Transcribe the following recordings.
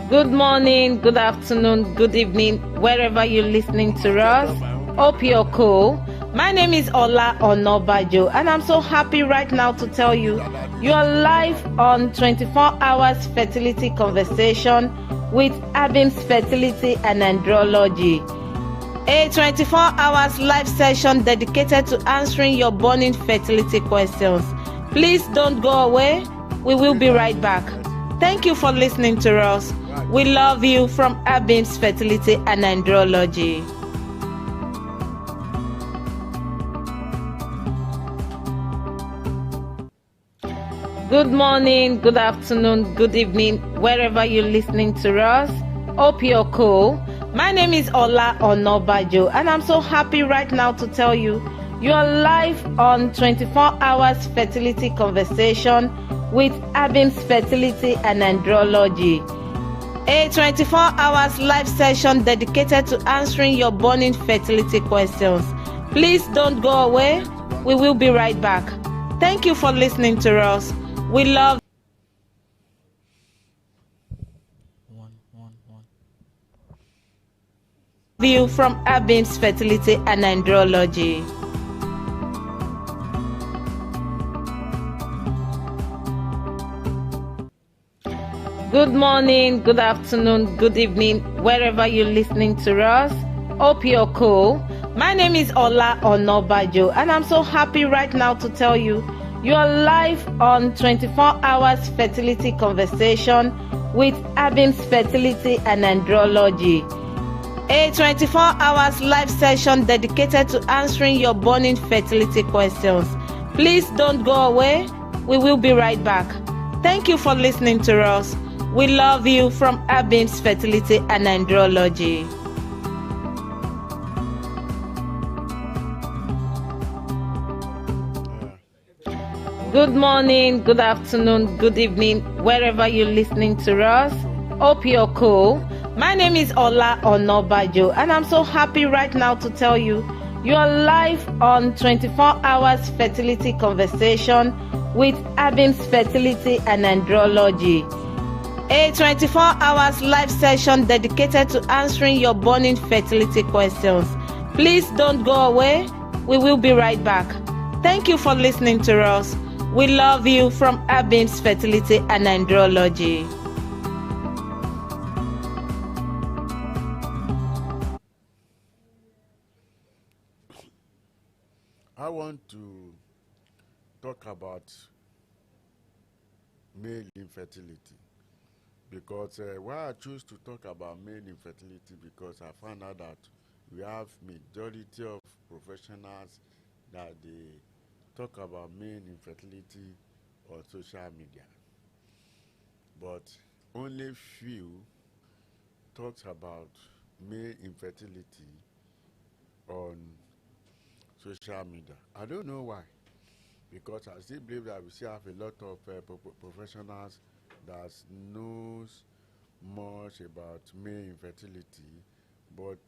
Good morning, good afternoon, good evening, wherever you're listening to us. Hope you're cool. My name is Ola Onobajo, and I'm so happy right now to tell you are live on 24 Hours Fertility Conversation with Abim Fertility and Andrology. A 24 hours live session dedicated to answering your burning fertility questions. Please don't go away. We will be right back. Thank you for listening to us. We love you from Abim's Fertility and Andrology. Good morning, good afternoon, good evening, wherever you're listening to us. Hope you're cool. My name is Ola Onobajo, and I'm so happy right now to tell you are live on 24 Hours Fertility Conversation with Abim's Fertility and Andrology. A 24 hours live session dedicated to answering your burning fertility questions. Please don't go away. We will be right back. Thank you for listening to us. We love you from Abim's Fertility and Andrology. Good morning, good afternoon, good evening, wherever you're listening to us. Hope you're cool. My name is Ola Onobajo, and I'm so happy right now to tell you are live on 24 Hours Fertility Conversation with Abim's Fertility and Andrology. A 24 hours live session dedicated to answering your burning fertility questions. Please don't go away. We will be right back. Thank you for listening to us. We love you from Abim's Fertility and Andrology. Good morning, good afternoon, good evening, wherever you're listening to us. Hope you're cool. My name is Ola Onobajo, and I'm so happy right now to tell you are live on 24 Hours Fertility Conversation with Abim's Fertility and Andrology. A 24 hours live session dedicated to answering your burning fertility questions. Please don't go away. We will be right back. Thank you for listening to us. We love you from Abim's Fertility and Andrology. I want to talk about male infertility because why I choose to talk about male infertility because I found out that we have majority of professionals that they talk about male infertility on social media, but only few talks about male infertility on social media. I don't know why, because I still believe that we still have a lot of professionals that knows much about male infertility, but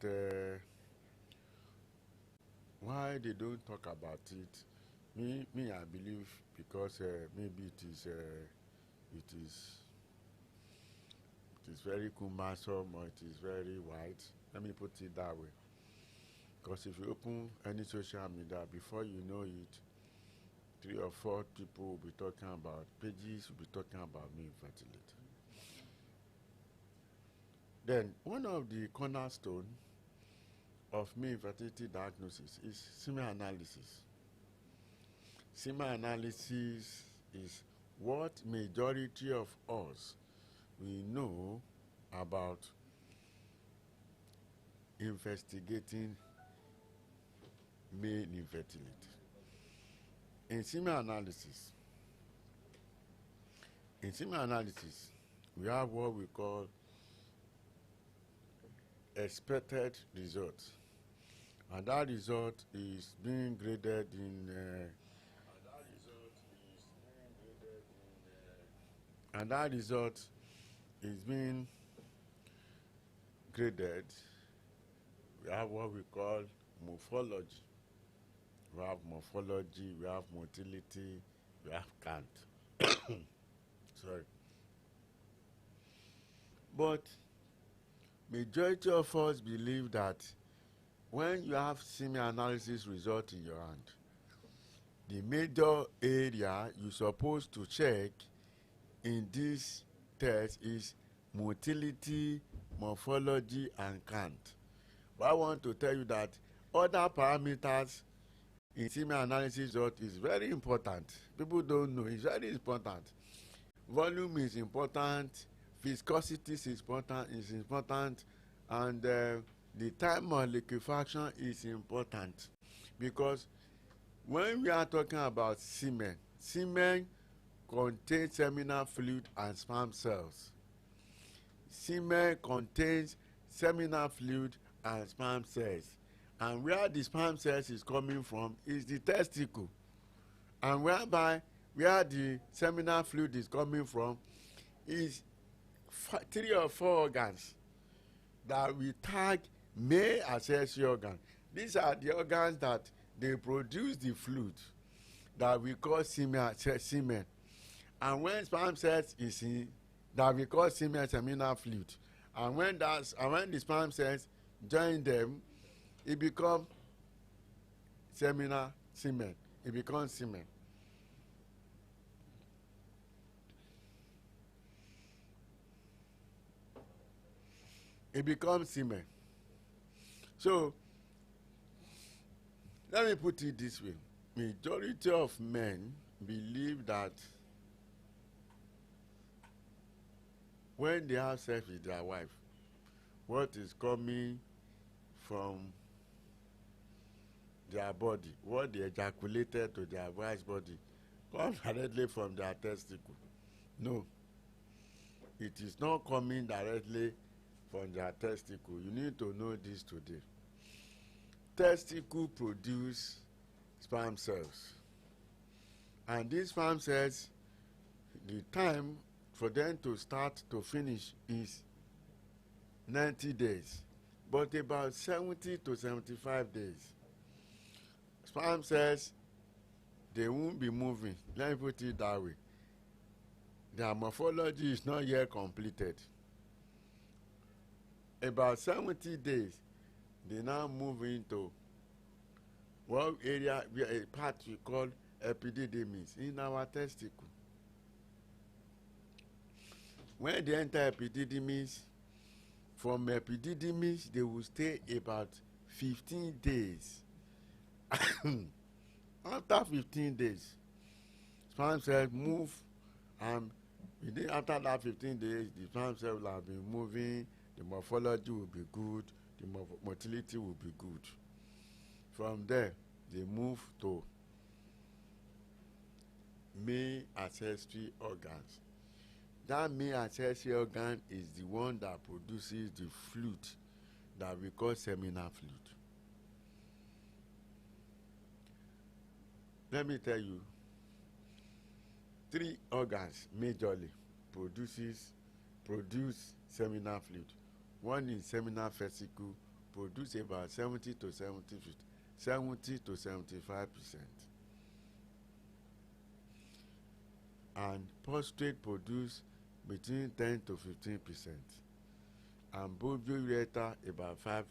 why they don't talk about it? Me, I believe because maybe it is very cumbersome or it is very wide. Let me put it that way. Because if you open any social media, before you know it, 3 or 4 people will be talking about, pages will be talking about male infertility. Then, one of the cornerstone of male infertility diagnosis is semen analysis. Semen analysis is what majority of us we know about investigating male infertility. In semen analysis, we have what we call expected results, and that result is being graded in we have what we call morphology. We have morphology, we have motility, we have count. Sorry. But majority of us believe that when you have semen analysis result in your hand, the major area you're supposed to check in this test is motility, morphology, and count. But I want to tell you that other parameters in semen analysis result is very important. People don't know, it's very important. Volume is important, viscosity is important, and the time of liquefaction is important, because when we are talking about semen, semen contains seminal fluid and sperm cells. Semen contains seminal fluid and sperm cells, and where the sperm cells is coming from is the testicle, and where the seminal fluid is coming from is 3 or 4 organs that we tag male accessory organ. These are the organs that they produce the fluid that we call semen. And when sperm cells is in, that we call seminal fluid. And when the sperm cells join them, it becomes semen. It becomes semen. It becomes semen. So let me put it this way. Majority of men believe that when they have sex with their wife, what is coming from their body, what they ejaculated to their wife's body, comes directly from their testicle. No, it is not coming directly from their testicle. You need to know this today. Testicle produce sperm cells, and these sperm cells, the time for them to start to finish is 90 days, but about 70 to 75 days. Sperm cells, they won't be moving. Let me put it that way. Their morphology is not yet completed. About 70 days, they now move into one area, a part we call epididymis in our testicle. When they enter epididymis, from epididymis, they will stay about 15 days. After 15 days, sperm cells move, and after that 15 days, the sperm cells will have been moving, the morphology will be good, the motility will be good. From there, they move to male accessory organs. That male accessory organ is the one that produces the fluid that we call seminal fluid. Let me tell you, 3 organs majorly produce seminal fluid. One is seminal vesicle, produce about 70 to 75%. And prostate produce between 10 to 15%. And bovio-ureter about 5%.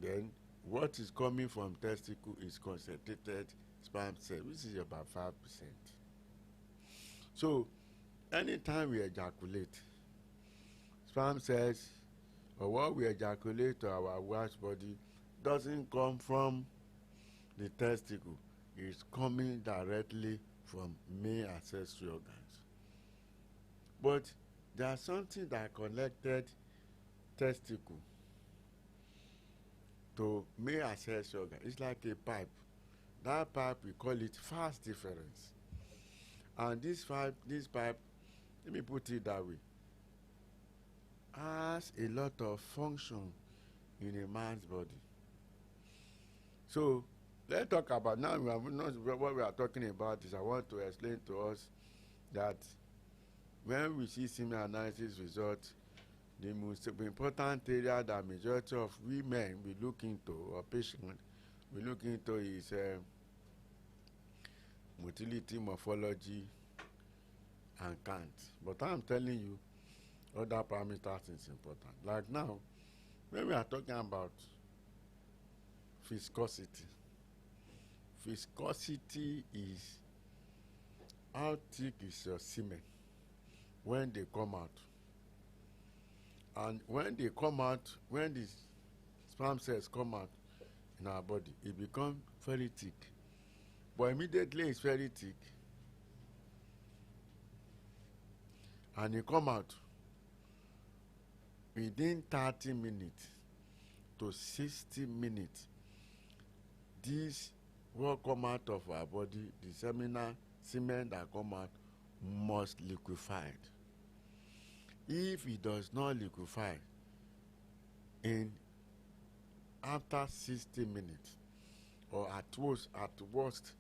Then what is coming from testicle is concentrated sperm cell, which is about 5%. So anytime we ejaculate, sperm cells, or what we ejaculate to our wife's body, doesn't come from the testicle. It's coming directly from male accessory organs. But there's something that connected testicle to male accessory organ. It's like a pipe. That pipe, we call it fast difference. And this pipe, let me put it that way, has a lot of function in a man's body. So let's talk about now. What we are talking about is I want to explain to us that when we see semen analysis results, the most important area that majority of women we look into, or patients we look into, is motility, morphology, and count. But I'm telling you, Other parameters is important. Like now, when we are talking about viscosity, viscosity is how thick is your semen when they come out. And when they come out, when the sperm cells come out in our body, it becomes very thick. But immediately it's very thick, and it come out within 30 minutes to 60 minutes. This what come out of our body, the semen that come out, must liquefy. If it does not liquefy in after 60 minutes, or at worst,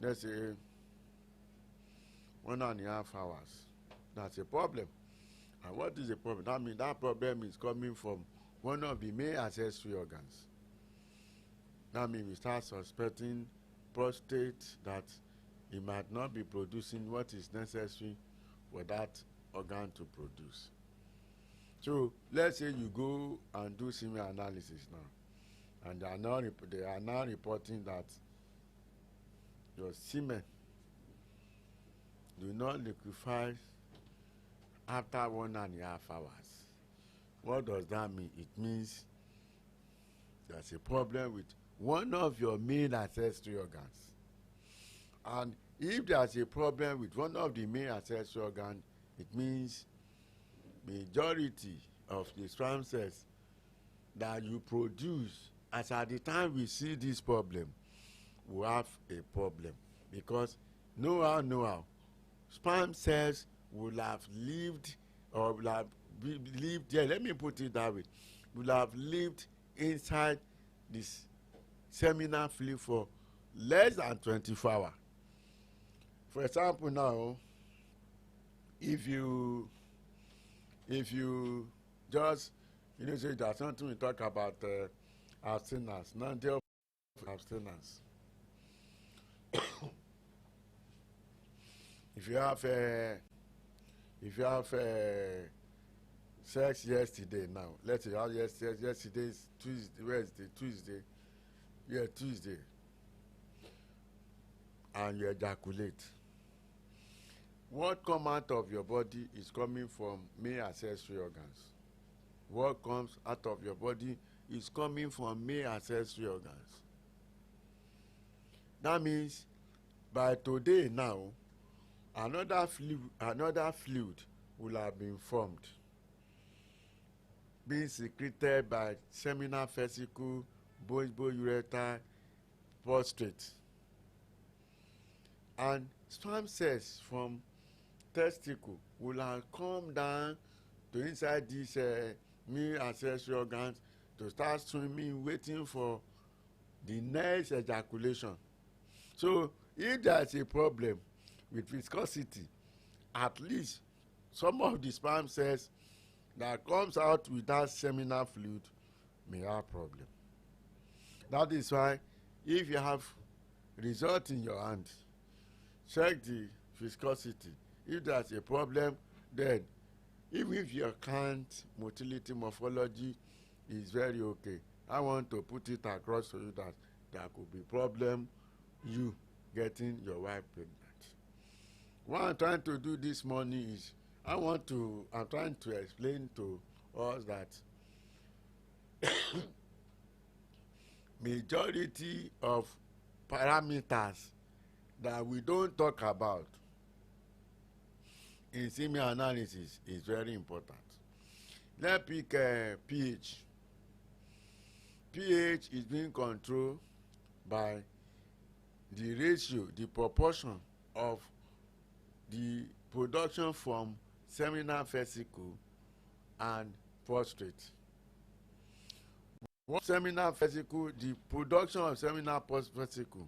let's say 1.5 hours, that's a problem. And what is the problem? That means that problem is coming from one of the main accessory organs. That means we start suspecting prostate, that it might not be producing what is necessary for that organ to produce. So let's say you go and do semen analysis now, and they are now reporting that your semen do not liquefy after 1.5 hours. What does that mean? It means there's a problem with one of your main accessory organs. And if there's a problem with one of the main accessory organs, it means majority of the sperm cells that you produce, as at the time we see this problem, we have a problem. Because no, sperm cells will have lived, or will have lived there, let me put it that way, will have lived inside this seminal fluid for less than 24 hours. For example now, if you just, say there's something we talk about abstinence, non-deal abstinence. If you have sex yesterday now, let's say yesterday is Tuesday, Wednesday, Tuesday, and you ejaculate, what comes out of your body is coming from main accessory organs. What comes out of your body is coming from main accessory organs. That means by today now, another fluid will have been formed, being secreted by seminal vesicle, bulbous ureter, prostate. And sperm cells from testicle will have come down to inside these main accessory organs to start swimming, waiting for the next ejaculation. So if there's a problem with viscosity, at least some of the sperm cells that comes out with that seminal fluid may have problem. That is why if you have result in your hand, check the viscosity. If there's a problem, then even if your count motility morphology is very okay, I want to put it across to you that there could be problem you getting your wife pregnant. What I'm trying to do this morning is I'm trying to explain to us that majority of parameters that we don't talk about in semen analysis is very important. Let's pick pH. pH is being controlled by the ratio, the proportion of the production from seminal vesicle and prostate. Seminal vesicle, the production of seminal vesicle,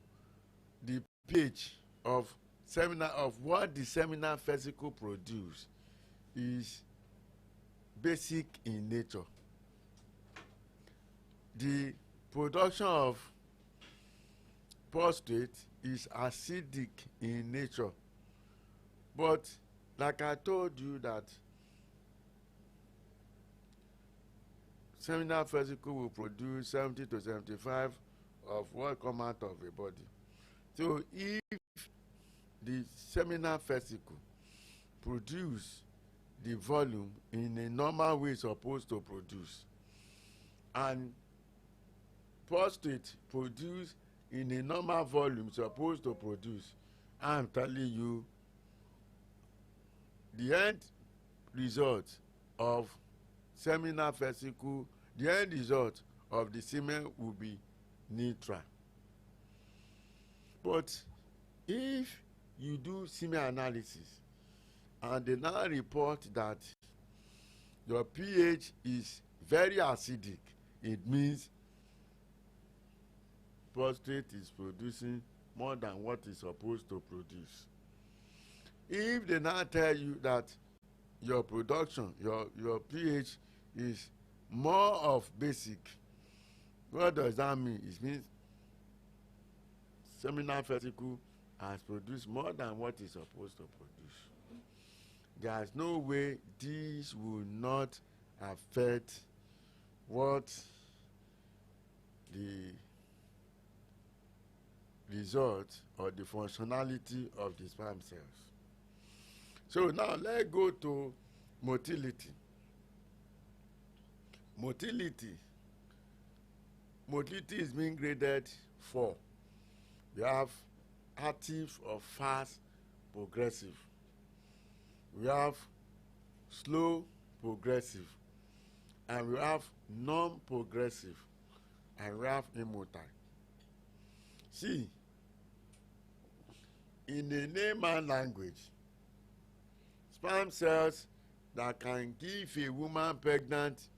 the pH of what the seminal vesicle produce is basic in nature. The production of prostate is acidic in nature. But like I told you that seminal vesicle will produce 70 to 75 of what come out of a body. So if the seminal vesicle produce the volume in a normal way it's supposed to produce, and prostate produce in a normal volume it's supposed to produce, I'm telling you, the end result of seminal vesicle, the end result of the semen will be neutral. But if you do semen analysis and they now report that your pH is very acidic, it means prostate is producing more than what it's supposed to produce. If they now tell you that your production, your pH is more of basic, what does that mean? It means seminal vesicle has produced more than what it's supposed to produce. There is no way this will not affect what the result or the functionality of the sperm cells. So now let's go to motility. Motility is being graded 4. We have active or fast progressive. We have slow progressive. And we have non-progressive. And we have immotile. See, in the layman language, sperm cells that can give a woman pregnant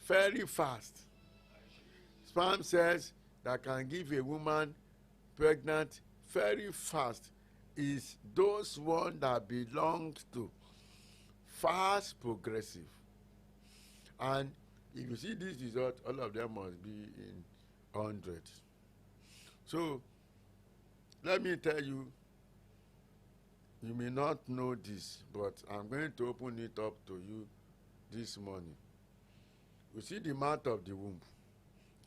very fast. Sperm cells that can give a woman pregnant very fast is those one that belong to fast progressive. And if you see this result, all of them must be in 100. So let me tell you, you may not know this, but I'm going to open it up to you this morning. You see the mouth of the womb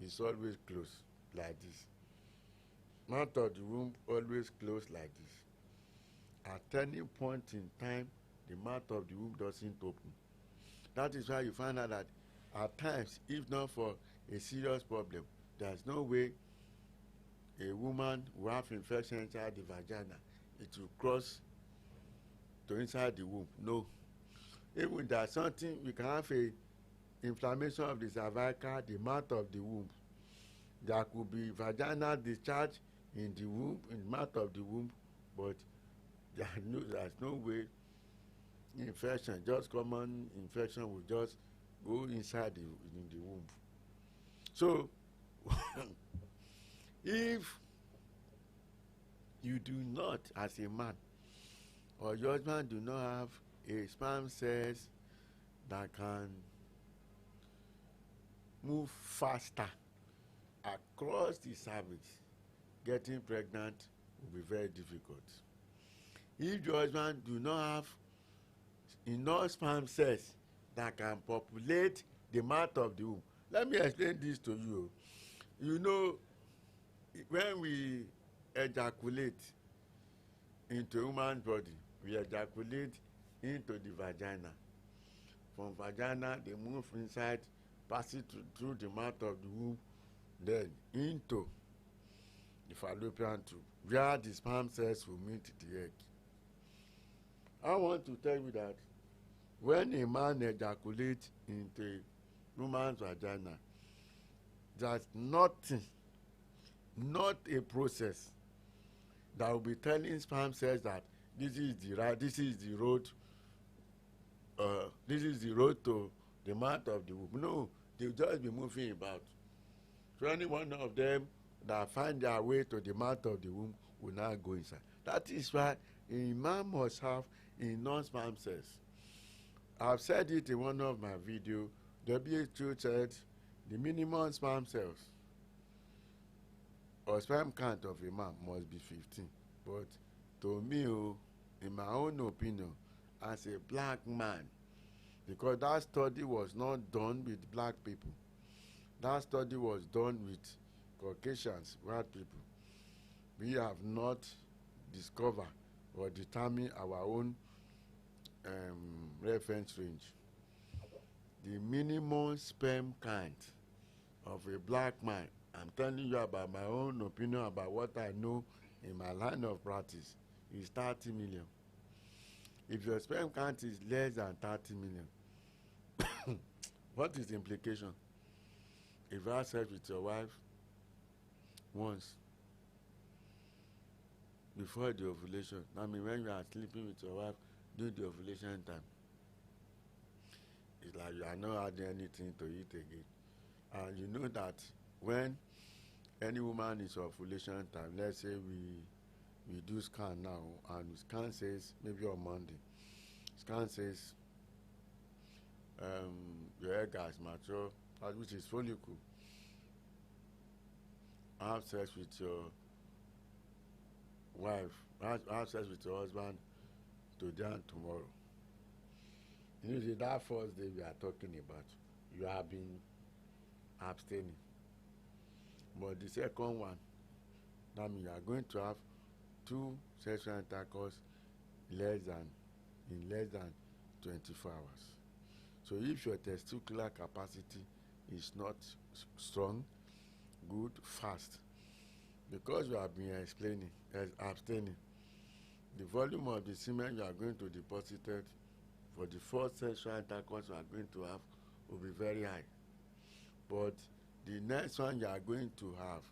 is always closed like this. Mouth of the womb always closed like this. At any point in time, the mouth of the womb doesn't open. That is why you find out that at times, if not for a serious problem, there's no way a woman will have infection inside the vagina. It will cross to inside the womb. No. Even there's something, we can have a inflammation of the cervical, the mouth of the womb. There could be vaginal discharge in the womb, in the mouth of the womb, but there's no way infection, just common infection will just go inside in the womb. So, if you do not, as a man, or your husband do not have a sperm cells that can move faster across the cervix, getting pregnant will be very difficult. If your husband do not have enough sperm cells that can populate the mouth of the womb, let me explain this to you. You know, when we ejaculate into a woman's body, we ejaculate into the vagina. From vagina, they move inside, pass it through the mouth of the womb, then into the fallopian tube, where the sperm cells will meet the egg. I want to tell you that when a man ejaculates into a woman's vagina, there's nothing, not a process that will be telling sperm cells that this is the right, this is the road to the mouth of the womb. No, they'll just be moving about. So any one of them that find their way to the mouth of the womb will now go inside. That is why a man must have enough sperm cells. I've said it in one of my videos. WHO said the minimum sperm cells or sperm count of a man must be 15. But to me, in my own opinion, as a black man, because that study was not done with black people, that study was done with Caucasians, white people. We have not discovered or determined our own reference range. The minimum sperm count of a black man, I'm telling you about my own opinion about what I know in my line of practice, is 30 million. If your sperm count is less than 30 million, what is the implication? If you have sex with your wife once before the ovulation, I mean when you are sleeping with your wife during the ovulation time, it's like you are not adding anything to it again. And you know that when any woman is ovulation time, let's say we do scan now, and scan says, maybe on Monday, scan says your egg has matured, which is follicle. Have sex with your wife, have sex with your husband today and tomorrow. You know, that first day we are talking about, you have been abstaining. But the second one, that means you are going to have 2 sexual intercourse in less than 24 hours. So if your testicular capacity is not strong, good, fast, because you have been abstaining, the volume of the semen you are going to deposit for the first sexual intercourse you are going to have will be very high. But the next one you are going to have,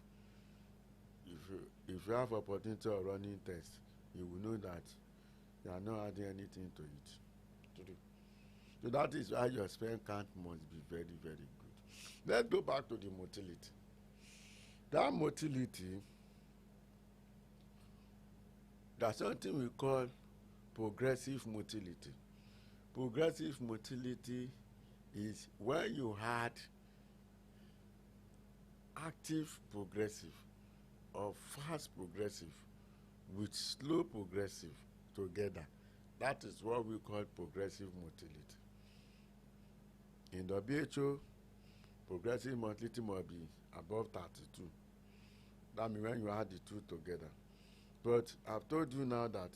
if you have opportunity of running tests, you will know that you are not adding anything to it. So that is why your sperm count must be very, very good. Let's go back to the motility. That motility, there's something we call progressive motility. Progressive motility is when you had active progressive or fast progressive with slow progressive together. That is what we call progressive motility. In WHO, progressive motility must be above 32. That means when you add the two together. But I've told you now that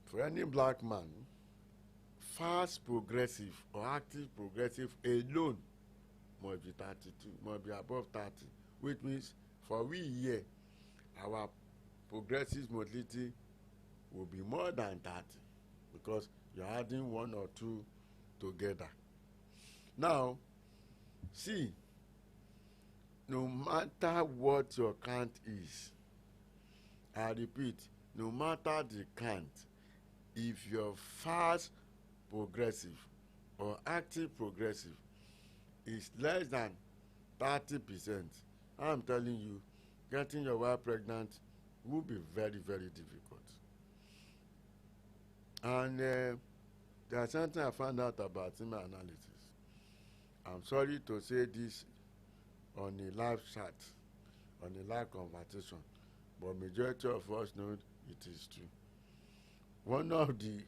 for any black man, fast progressive or active progressive alone must be 32, must be above 30, which means for we here, our progressive motility will be more than 30 because you're adding 1 or 2 together. Now, see, no matter what your count is, I repeat, no matter the count, if your fast progressive or active progressive is less than 30%, I'm telling you, getting your wife pregnant will be very, very difficult. And there's something I found out about semen analysis. I'm sorry to say this on a live chat, on a live conversation, but majority of us know it is true. One of the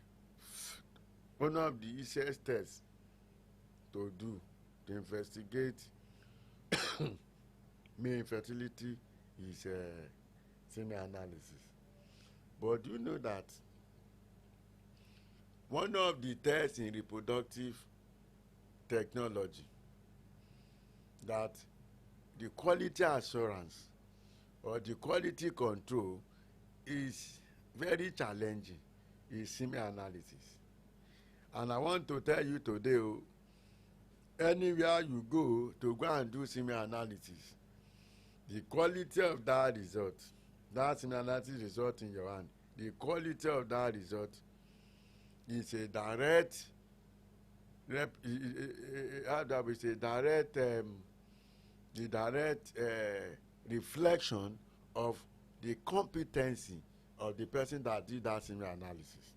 easiest tests to do to investigate male infertility is semen analysis. But do you know that one of the tests in reproductive technology that the quality assurance or the quality control is very challenging is semen analysis. And I want to tell you today, anywhere you go to go and do semen analysis, the quality of that result, that semen analysis result in your hand, the quality of that result is a direct reflection of the competency of the person that did that semen analysis.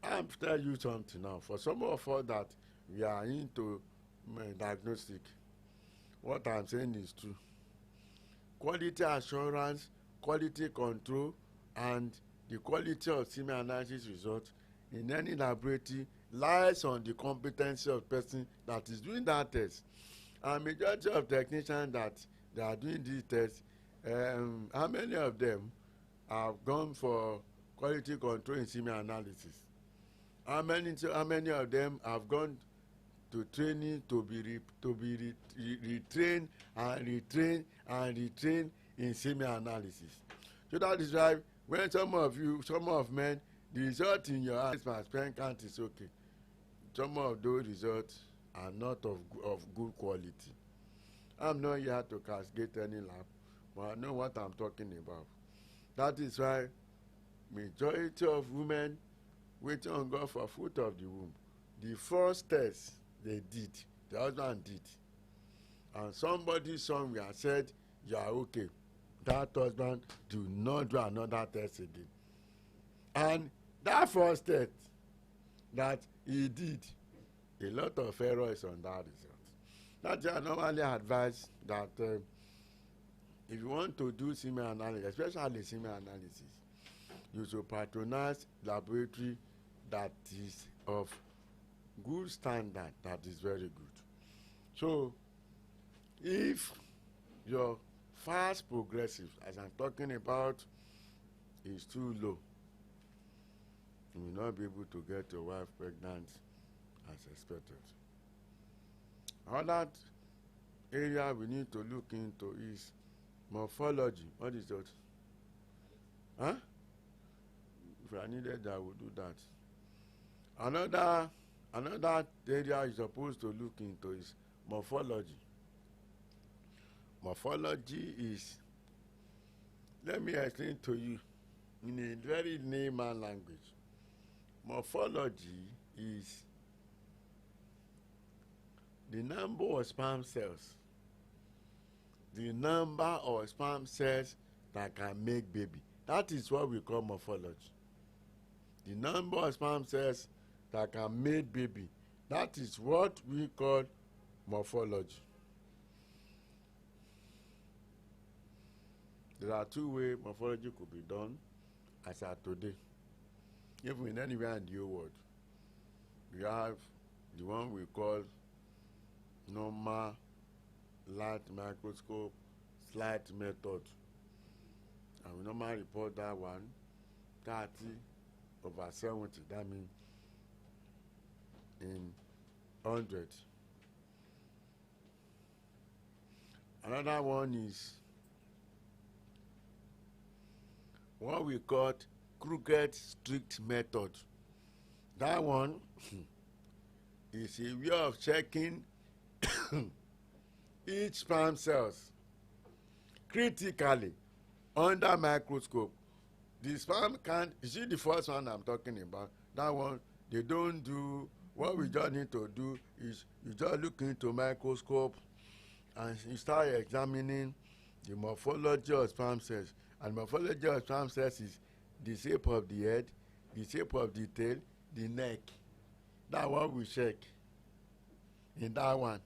I'm telling you something now. For some of us that we are into diagnostic, what I'm saying is true. Quality assurance, quality control, and the quality of semen analysis results in any laboratory lies on the competency of the person that is doing that test. And majority of technicians that they are doing these tests, how many of them have gone for quality control in semen analysis? How many of them have gone to training to be retrained and retrained in semen analysis? So that is why when some of men, the result in your eyes per sperm count is okay. Some of those results are not of good quality. I'm not here to cascade any lab, but I know what I'm talking about. That is why majority of women waiting on God for fruit of the womb, the first test they did, the husband did, and somebody somewhere said, you are okay. That husband do not do another test again. And that first test that he did, a lot of errors on that result. That's why I normally advise that if you want to do semen analysis, especially semen analysis, you should patronize laboratory that is of good standard, that is very good. So if your fast progressive, as I'm talking about, is too low, you will not be able to get your wife pregnant as expected. Another area we need to look into is morphology. What is that? Huh? If I needed that, I would do that. Another area you're supposed to look into is morphology. Morphology is, let me explain to you in a very layman language. Morphology is the number of sperm cells. The number of sperm cells that can make baby. That is what we call morphology. The number of sperm cells that can make baby. That is what we call morphology. There are two ways morphology could be done as at today. Even anywhere in the whole world. We have the one we call normal light microscope slide method. And we normally report that one 30/70. That means in 100. Another one is what we call crooked strict method. That one is a way of checking each sperm cells critically under microscope. The sperm count, you see the first one I'm talking about, that one, they don't do, what we just need to do is you just look into microscope and you start examining the morphology of sperm cells. And morphology of sperm cells is the shape of the head, the shape of the tail, the neck. That's what we check in that one.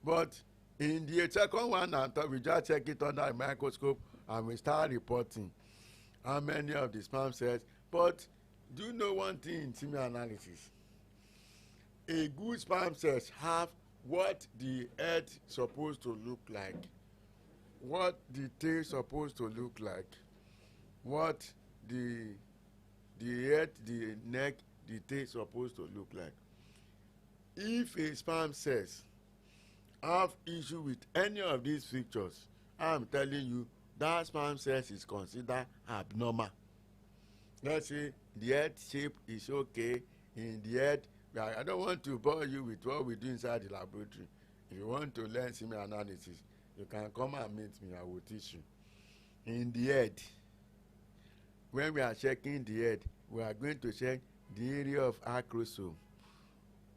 But in the second one, we just check it under a microscope and we start reporting how many of the sperm cells. But do you know one thing in semen analysis? A good sperm cells have what the head supposed to look like, what the tail supposed to look like, what the head, the neck, the tail supposed to look like. If a sperm cells have issue with any of these features, I'm telling you that sperm cells is considered abnormal. Let's say the head shape is okay in the head. I don't want to bore you with what we do inside the laboratory. If you want to learn semen analysis, you can come and meet me. I will teach you. In the head, when we are checking the head, we are going to check the area of acrosome.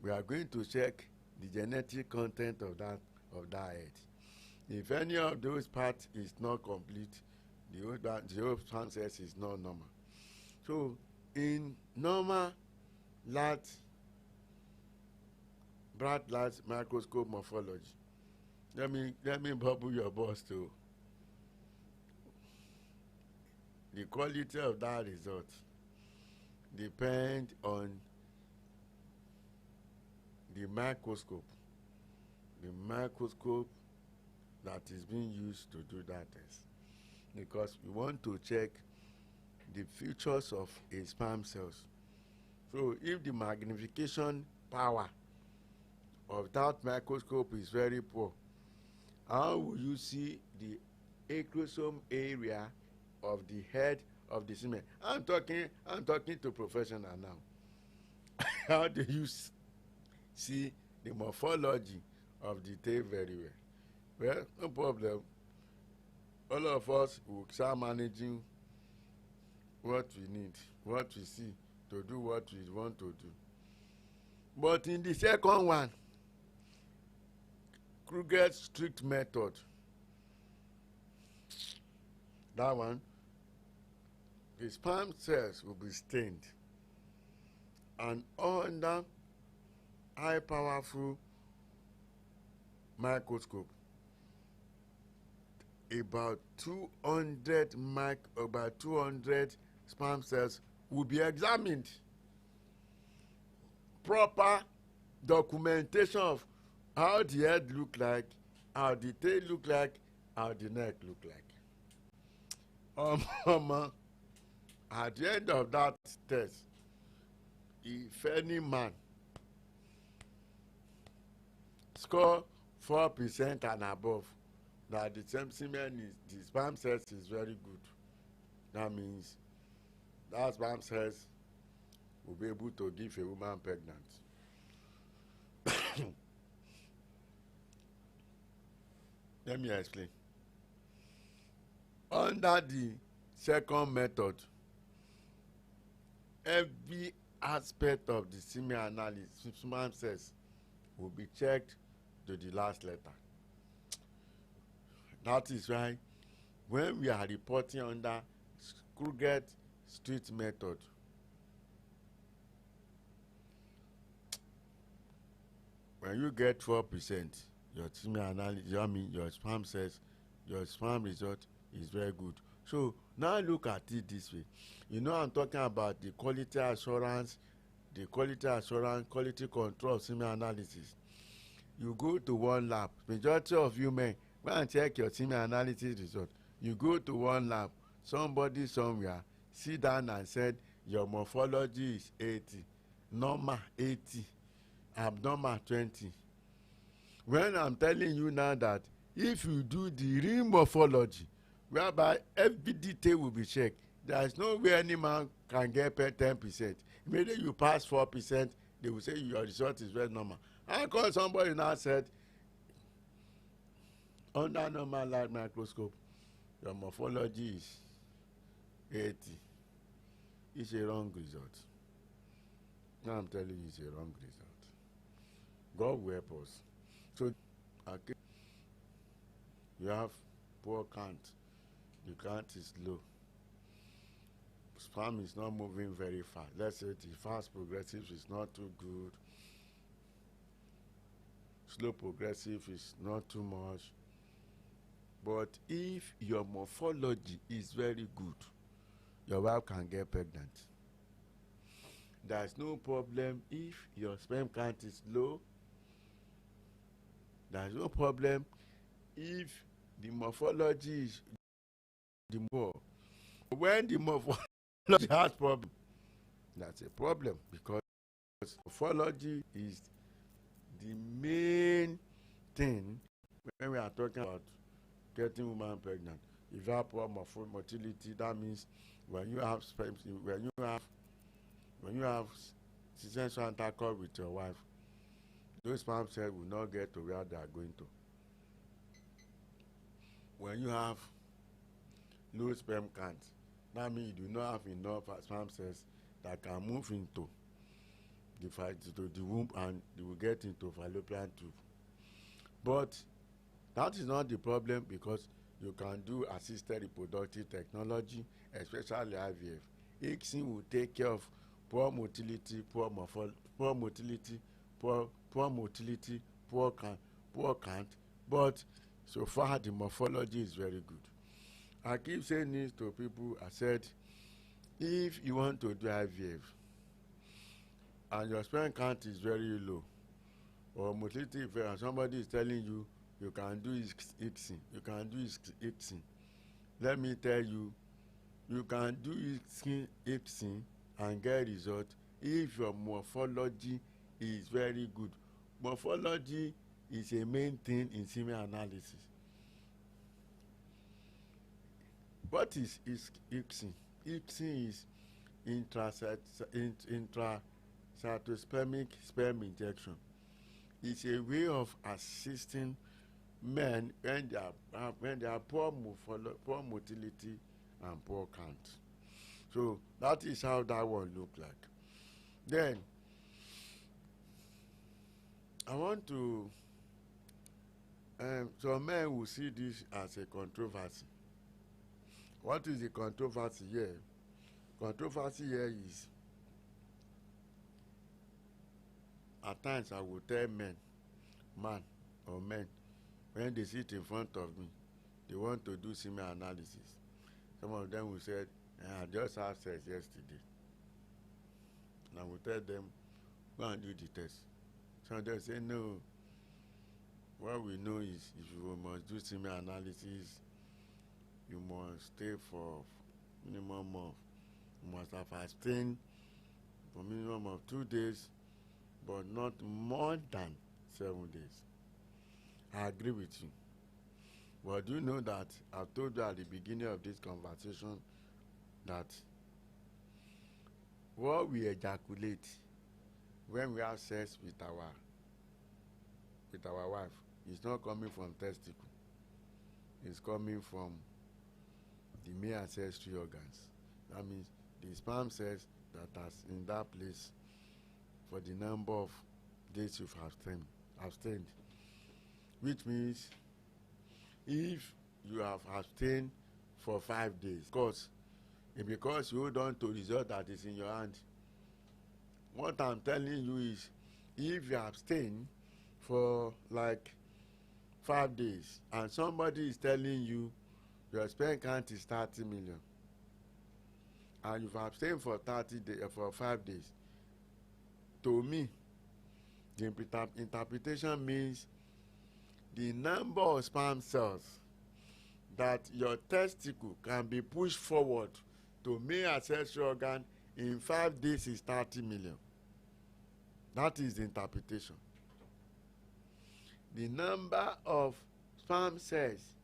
We are going to check the genetic content of that head. If any of those parts is not complete, the whole sperm cells is not normal. So in normal bright light microscope morphology, let me bubble your boss too. The quality of that result depends on the microscope the microscope that is being used to do that test, because we want to check the features of a sperm cells. So if the magnification power of that microscope is very poor, how will you see the acrosome area of the head of the semen? I'm talking to professional now. How do you see the morphology of the tail very well? Well, no problem. All of us will start managing what we need, what we see, to do what we want to do. But in the second one, Kruger's strict method, that one, the sperm cells will be stained, and under high powerful microscope, about 200 sperm cells will be examined. Proper documentation of how the head look like, how the tail look like, how the neck look like. At the end of that test, if any man score 4% and above, that the same semen is, the sperm cells is very good, that means that sperm cells will be able to give a woman pregnant. Let me explain. Under the second method, every aspect of the semen analysis, sperm cells, will be checked to the last letter. That is why when we are reporting under Kruger strict method, when you get 4%, your semen analysis, I mean your sperm cells, your sperm result is very good. So now look at it this way. You know, I'm talking about the quality assurance, quality control of semen analysis. You go to one lab. Majority of you men, go and check your semen analysis result. You go to one lab, somebody somewhere sit down and said your morphology is 80, normal 80, abnormal 20. When I'm telling you now that if you do the real morphology, whereby every detail will be checked, there is no way any man can get 10%. Immediately you pass 4%, they will say your result is very normal. How come somebody now said, under normal light microscope, your morphology is 80? It's a wrong result. Now I'm telling you, it's a wrong result. God will help us. So, okay, you have poor count. The count is low. Sperm is not moving very fast. Let's say the fast progressive is not too good. Slow progressive is not too much. But if your morphology is very good, your wife can get pregnant. There's no problem if your sperm count is low. There's no problem if the morphology is the more. When the morphology has problem, that's a problem, because morphology is the main thing when we are talking about getting woman pregnant. If you have poor motility, that means when you have sperm, when you have sexual intercourse with your wife, those sperm cells will not get to where they are going to. When you have low sperm count, that means you do not have enough sperm cells that can move into the womb and they will get into fallopian tube. But that is not the problem, because you can do assisted reproductive technology, especially IVF. ICSI will take care of poor motility, poor count, but so far the morphology is very good. I keep saying this to people. I said, if you want to do IVF and your sperm count is very low, or motility effect, and somebody is telling you you can do ICSI, you can do ICSI. Let me tell you, you can do ICSI and get result if your morphology is very good. Morphology is a main thing in semen analysis. What is ICSI? ICSI is intracytospermic sperm injection. It's a way of assisting men when they are poor motility and poor count. So that is how that one look like. Then I want to some men will see this as a controversy. What is the controversy here? Controversy here is, at times I will tell men, man or men, when they sit in front of me, they want to do semen analysis. Some of them will say, I just had sex yesterday. And I will tell them, go and do the test. Some of them say, no. What we know is if you must do semen analysis, you must stay for minimum of, you must have abstained for minimum of 2 days, but not more than 7 days. I agree with you. But do you know that I told you at the beginning of this conversation that what we ejaculate when we have sex with our wife is not coming from testicle. It's coming from the male ancestry organs. That means the sperm cells that are in that place for the number of days you've abstained. Which means if you have abstained for 5 days, because you hold on to result that is in your hand. What I'm telling you is, if you abstain for like 5 days and somebody is telling you your sperm count is 30 million and you've abstained for 5 days, to me, the interpretation means the number of sperm cells that your testicle can be pushed forward to male ancestry organ in 5 days is 30 million. That is the interpretation. The number of sperm cells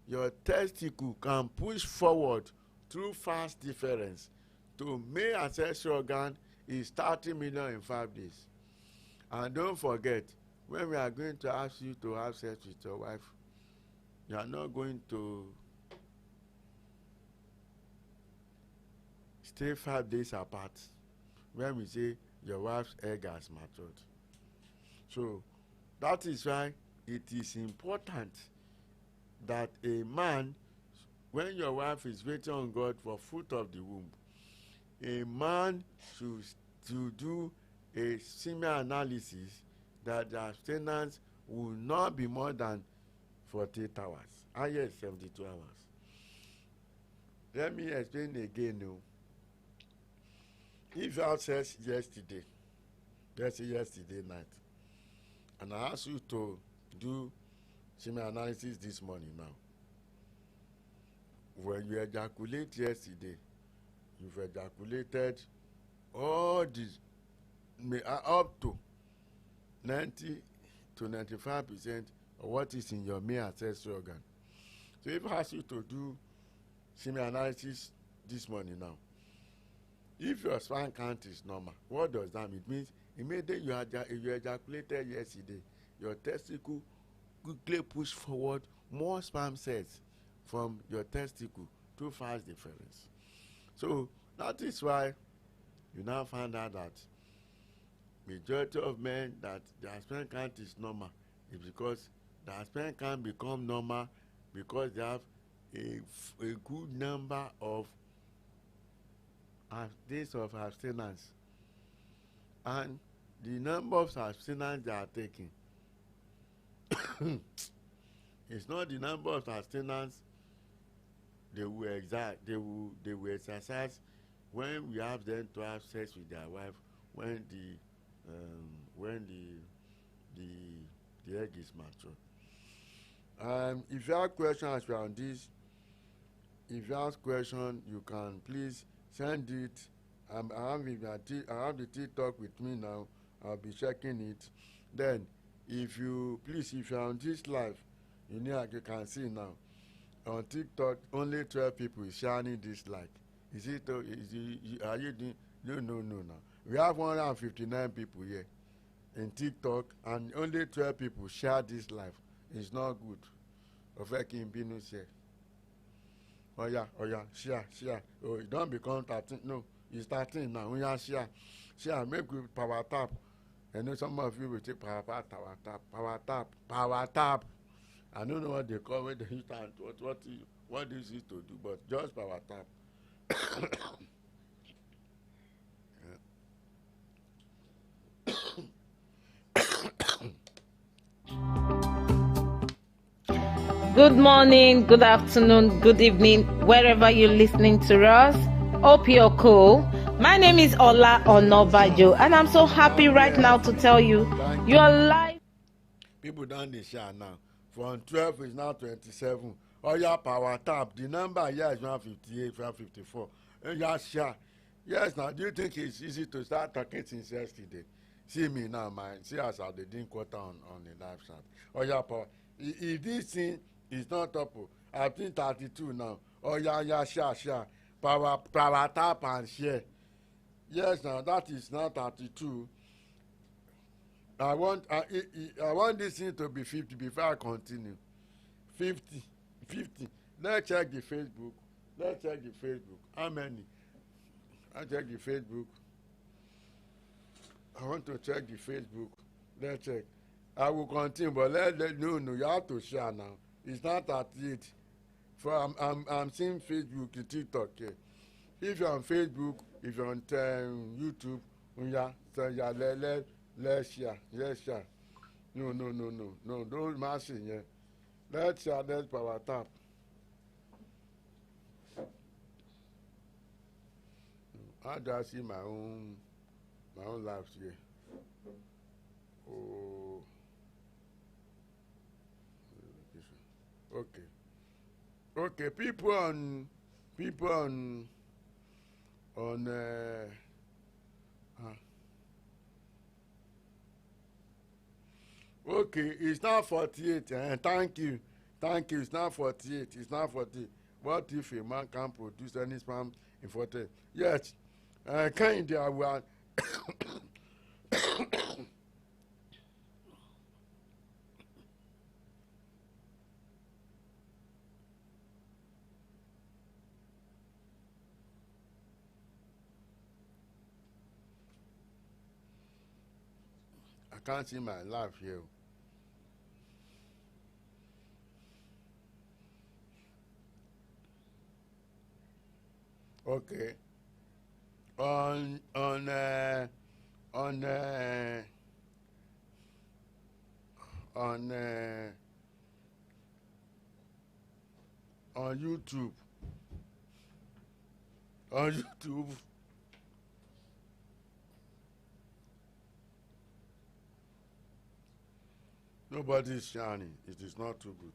your testicle can push forward through fast difference to male ancestry organ is 30 million in 5 days. And don't forget, when we are going to ask you to have sex with your wife, you are not going to stay 5 days apart when we say your wife's egg has matured. So that is why it is important that a man, when your wife is waiting on God for fruit of the womb, a man should do a semen analysis that the abstinence will not be more than 48 hours, highest 72 hours. Let me explain again now. If you had sex yesterday, let's say yesterday night, and I ask you to do semen analysis this morning now, when you ejaculate yesterday, you've ejaculated all this, up to 90 to 95% of what is in your male ancestral organ. So if I ask you to do semen analysis this morning now, if your sperm count is normal, what does that mean? It means immediately you ejaculated yesterday, your testicle quickly push forward more sperm cells from your testicle through fast difference. So that is why you now find out that majority of men that their sperm count is normal is because their sperm count become normal because they have a good number of days of abstinence, and the number of abstinence they are taking it's not the number of abstinence they will exercise when we have them to have sex with their wife, when the egg is mature. If you have questions around this, if you have question, you can please send it. I have the TikTok with me now. I'll be checking it. Then, if you are on this live, like you can see now, on TikTok, only 12 people is sharing this like. Is it? Are you doing? No. We have 159 people here in TikTok, and only 12 people share this live. It's not good. Ofekin Binu share. Oh yeah, share. Oh, it don't become 13. No, it's 13 now. We are share. Make we power tap. I know some of you will take power tap. I don't know what they call it. What is it to do? But just power tap. Good morning, good afternoon, good evening, wherever you're listening to us. Hope you're cool. My name is Ola Onobajo, and I'm so happy right now to tell you you're live. People down the share now. From 12 is now 27. Oh yeah, power tap. The number here is 158, 154. Yeah, share. Yes, now do you think it's easy to start talking since yesterday? See me now, man. See us at the din quarter on the live chat. Oh yeah, power. If this thing is not up, I think 32 now. Oh yeah, share. Power tap and share. Yes, now that is now 32. I want this thing to be 50 before I continue. 50. Let's check the Facebook. How many? I check the Facebook. I want to check the Facebook. Let's check. I will continue, but no, you have to share now. It's not at it. For I'm seeing Facebook and TikTok here. If you're on Facebook, if you're on YouTube, let's share. No, don't machine here. Let's share, let's power tap. How do I see my own lives here? Oh, okay. People on okay, it's now 48. Thank you. It's now 48. What if a man can't produce any sperm in 48? Yes. Kind of one. I can't see my life here. Okay. On YouTube. Nobody is shining. It is not too good.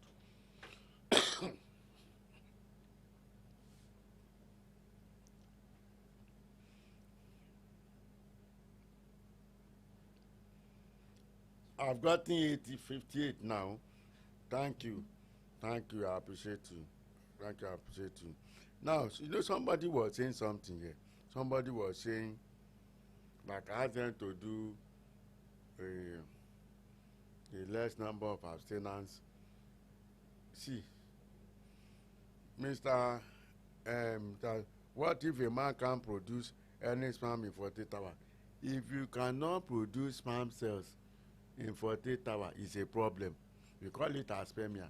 I've gotten 58 now. Thank you. I appreciate you. Now, somebody was saying something here. Somebody was saying, like, I asked them to do a less number of abstinence. See, Mr. What if a man can't produce any sperm in 48 hours? If you cannot produce sperm cells in 48 hours, it's a problem. We call it aspermia.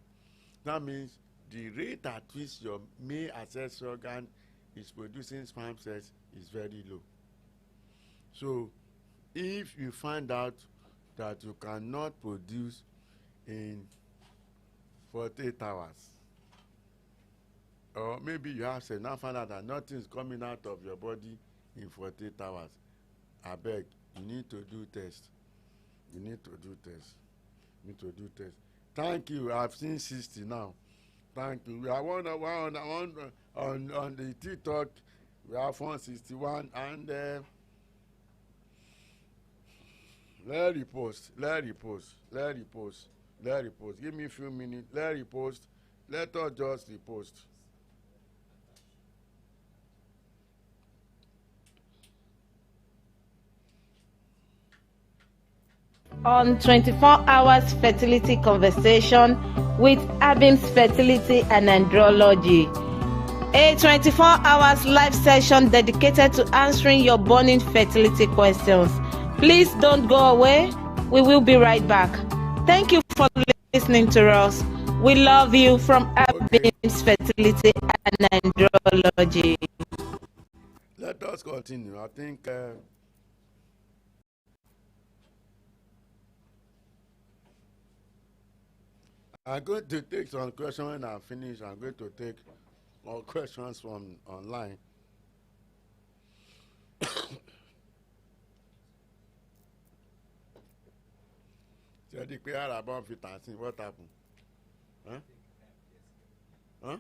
That means the rate at which your male ancestral organ is producing sperm cells is very low. So, if you find out that you cannot produce in 48 hours, or maybe you have said now find out that nothing is coming out of your body in 48 hours, I beg, you need to do test. me to do test. Thank you. I've seen 60 now. Thank you. We are on the TikTok. We have 161 and let repost. Give me a few minutes. Let repost. Let us just repost. On 24 Hours Fertility Conversation with Abim Fertility and Andrology. A 24 hours live session dedicated to answering your burning fertility questions. Please don't go away. We will be right back. Thank you for listening to us. We love you from Abim's Fertility and Andrology. Let us continue. I think I'm going to take some questions when I finish. I'm going to take more questions from online. What happened? Huh?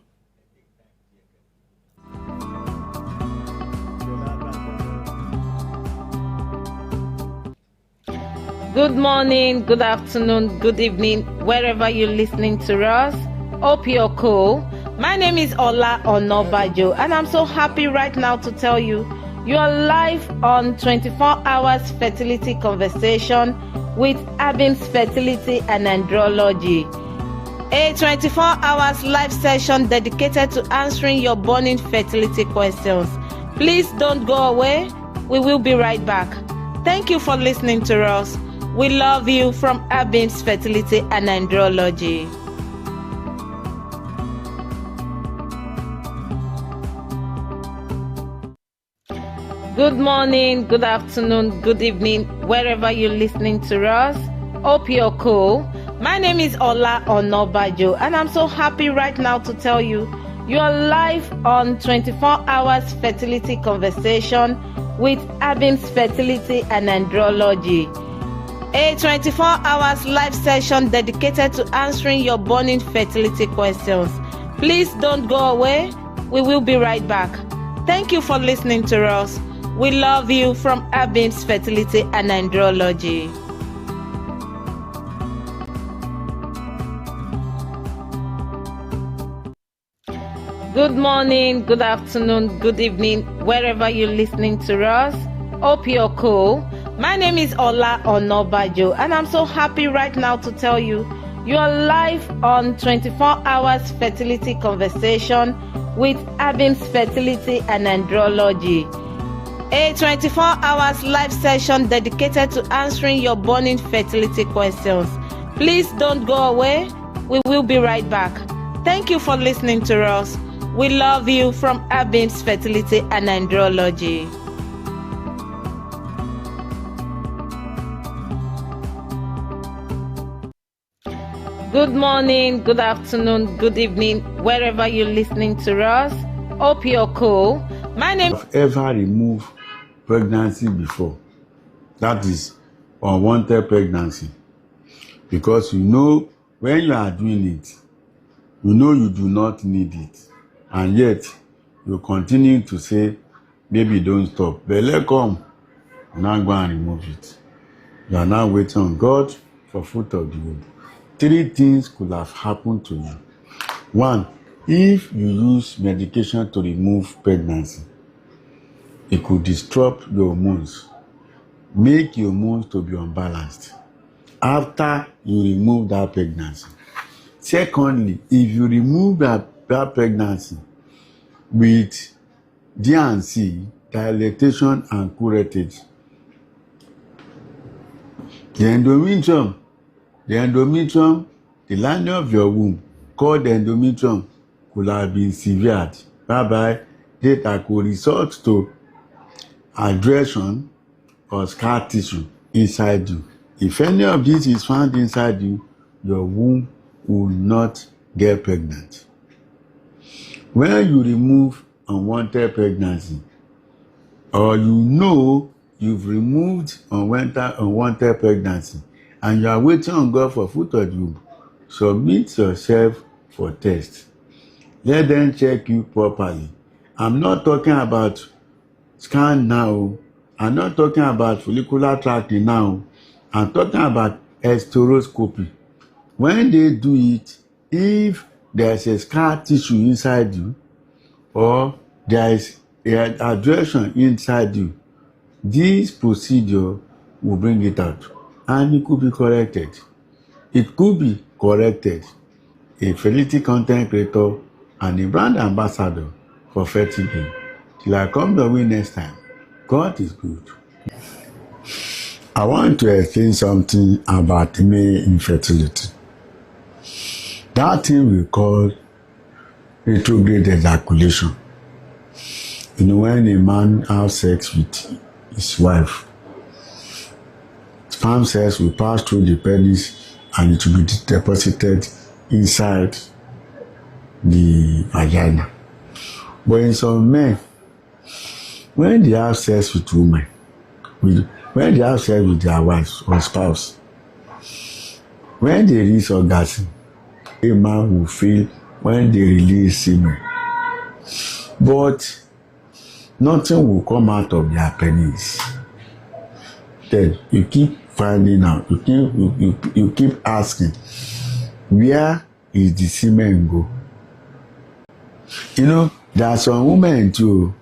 Good morning, good afternoon, good evening, wherever you're listening to us. Hope you're cool. My name is Ola Onobajo, and I'm so happy right now to tell you are live on 24 Hours Fertility Conversation with Abim's Fertility and Andrology. A 24 hours live session dedicated to answering your burning fertility questions. Please don't go away. We will be right back. Thank you for listening to us. We love you from Abim's Fertility and Andrology. Good morning, good afternoon, good evening, wherever you're listening to us. Hope you're cool. My name is Ola Onobajo, and I'm so happy right now to tell you are live on 24 Hours Fertility Conversation with Abim's Fertility and Andrology. A 24 hours live session dedicated to answering your burning fertility questions. Please don't go away. We will be right back. Thank you for listening to us. We love you from Abim's Fertility and Andrology. Good morning, good afternoon, good evening, wherever you're listening to us. Hope you're cool. My name is Ola Onobajo, and I'm so happy right now to tell you are live on 24 Hours Fertility Conversation with Abim's Fertility and Andrology. A 24 hours live session dedicated to answering your burning fertility questions. Please don't go away. We will be right back. Thank you for listening to us. We love you from Abim's Fertility and Andrology. Good morning, good afternoon, good evening, wherever you're listening to us. Hope you're cool. My name I've ever removed pregnancy before. That is unwanted pregnancy. Because when you are doing it, you do not need it. And yet, you continue to say, baby, don't stop. Belle come. Now go and remove it. You are now waiting on God for fruit of the womb. 3 things could have happened to you. 1, if you use medication to remove pregnancy, it could disrupt your hormones, make your hormones to be unbalanced after you remove that pregnancy. Secondly, if you remove that pregnancy with D&C, dilatation and curettage, the endometrium, the lining of your womb, called endometrium, could have been severed, whereby that could result to adhesion or scar tissue inside you. If any of this is found inside you, your womb will not get pregnant. When you remove unwanted pregnancy, or you've removed unwanted pregnancy, and you are waiting on God for fruit of the womb, submit yourself for test. Let them check you properly. I'm not talking about scan now. I'm not talking about follicular tracking now. I'm talking about hysteroscopy. When they do it, if there's a scar tissue inside you or there is a adhesion inside you, this procedure will bring it out and it could be corrected. It could be corrected. A fertility content creator and a brand ambassador for Fertility. Till I come your way next time, God is good. I want to explain something about male infertility. That thing we call retrograde ejaculation. You know, when a man has sex with his wife, sperm cells will pass through the penis and it will be deposited inside the vagina. But in some men, when they have sex with women, when they have sex with their wives or spouse, when they reach orgasm, a man will feel when they release semen, but nothing will come out of their penis. Then you keep finding out, you keep asking, where is the semen go? You know, there are some women too,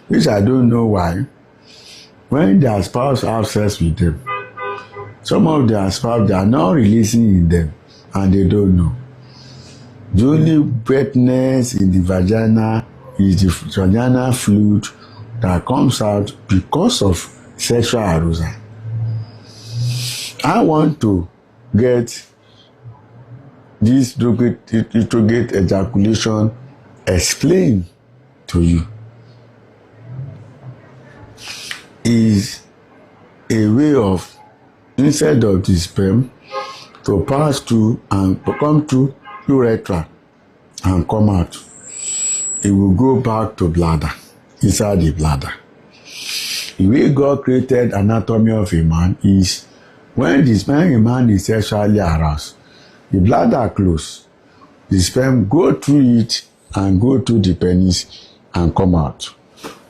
which I don't know why, when their spouse have sex with them, some of their spouse, they are not releasing in them and they don't know. The only wetness in the vagina is the vaginal fluid that comes out because of sexual arousal. I want to get this retrograde ejaculation explained to you. Is a way of, instead of the sperm to pass through and come to urethra and come out, it will go back to bladder, inside the bladder. The way God created anatomy of a man is when a man is sexually aroused, the bladder close, the sperm go through it and go to the penis and come out.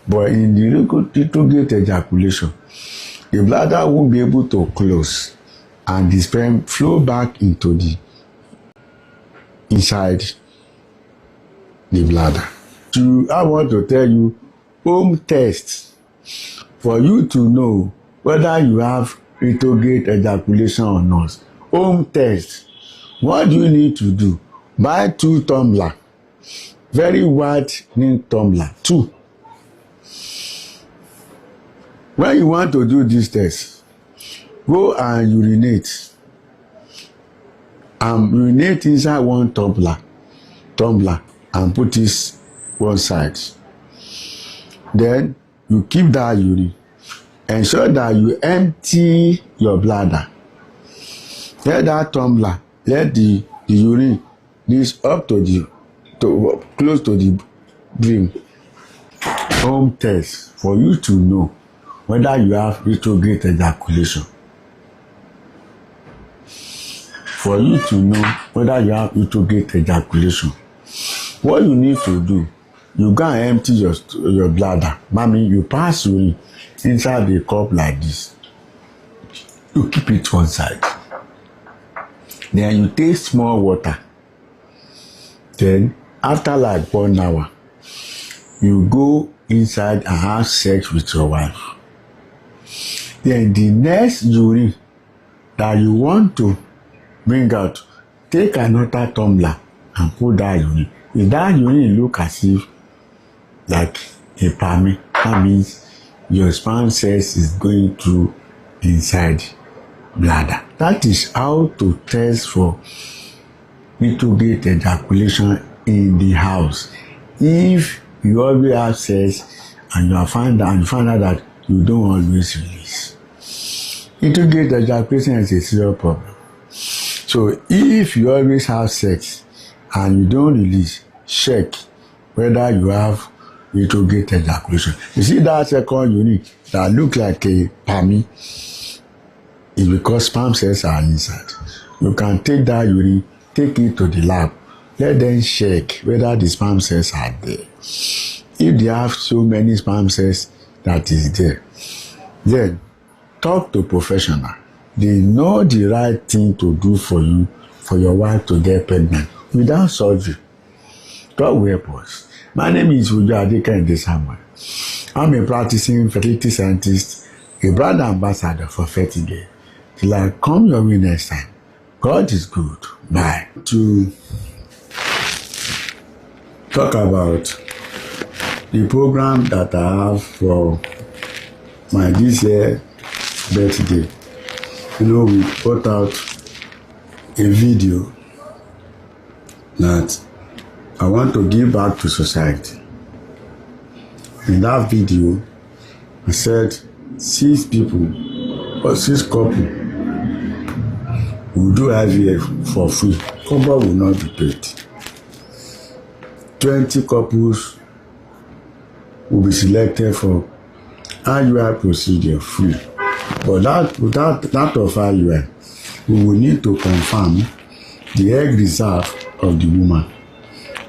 But in the retrograde ejaculation, the bladder won't be able to close and the sperm flow back into the inside the bladder. So I want to tell you, home test for you to know whether you have retrograde ejaculation or not. Home test. What do you need to do? Buy 2 tumbler, very wide tumbler, 2. When you want to do this test, go and urinate. Urinate inside 1 tumbler and put this one side. Then you keep that urine. Ensure that you empty your bladder. Let that tumbler, let the urine this up to close to the brim. Home test for you to know whether you have retrograde ejaculation. For you to know whether you have retrograde ejaculation, what you need to do, you go and empty your bladder. Mommy, you pass urine inside the cup like this. You keep it one side. Then you take small water. Then after like 1 hour, you go inside and have sex with your wife. Then the next urine that you want to bring out, take another tumbler and put that urine. If that urine look as if like a pammy, that means your sperm cells is going through inside bladder. That is how to test for retrograde ejaculation in the house. If you always have sex and you find out that you don't always release, retrograde ejaculation is a serious problem. So if you always have sex and you don't release, check whether you have retrograde ejaculation. You see that second unit that look like a pammy, is because sperm cells are inside. You can take that urine, take it to the lab, let them check whether the sperm cells are there. If they have so many sperm cells that is there, then talk to professional. They know the right thing to do for you, for your wife to get pregnant without surgery. God will help us. My name is Ujo Adekende Samuel. I'm a practicing fertility scientist, a brand ambassador for Fertility. Till I come your way next time. God is good. Bye. To talk about the program that I have for my this year birthday. You know, we put out a video that I want to give back to society. In that video, I said 6 people or 6 couples will do IVF for free. Cover will not be paid. 20 couples will be selected for IUI procedure free. But that of IUI, we will need to confirm the egg reserve of the woman,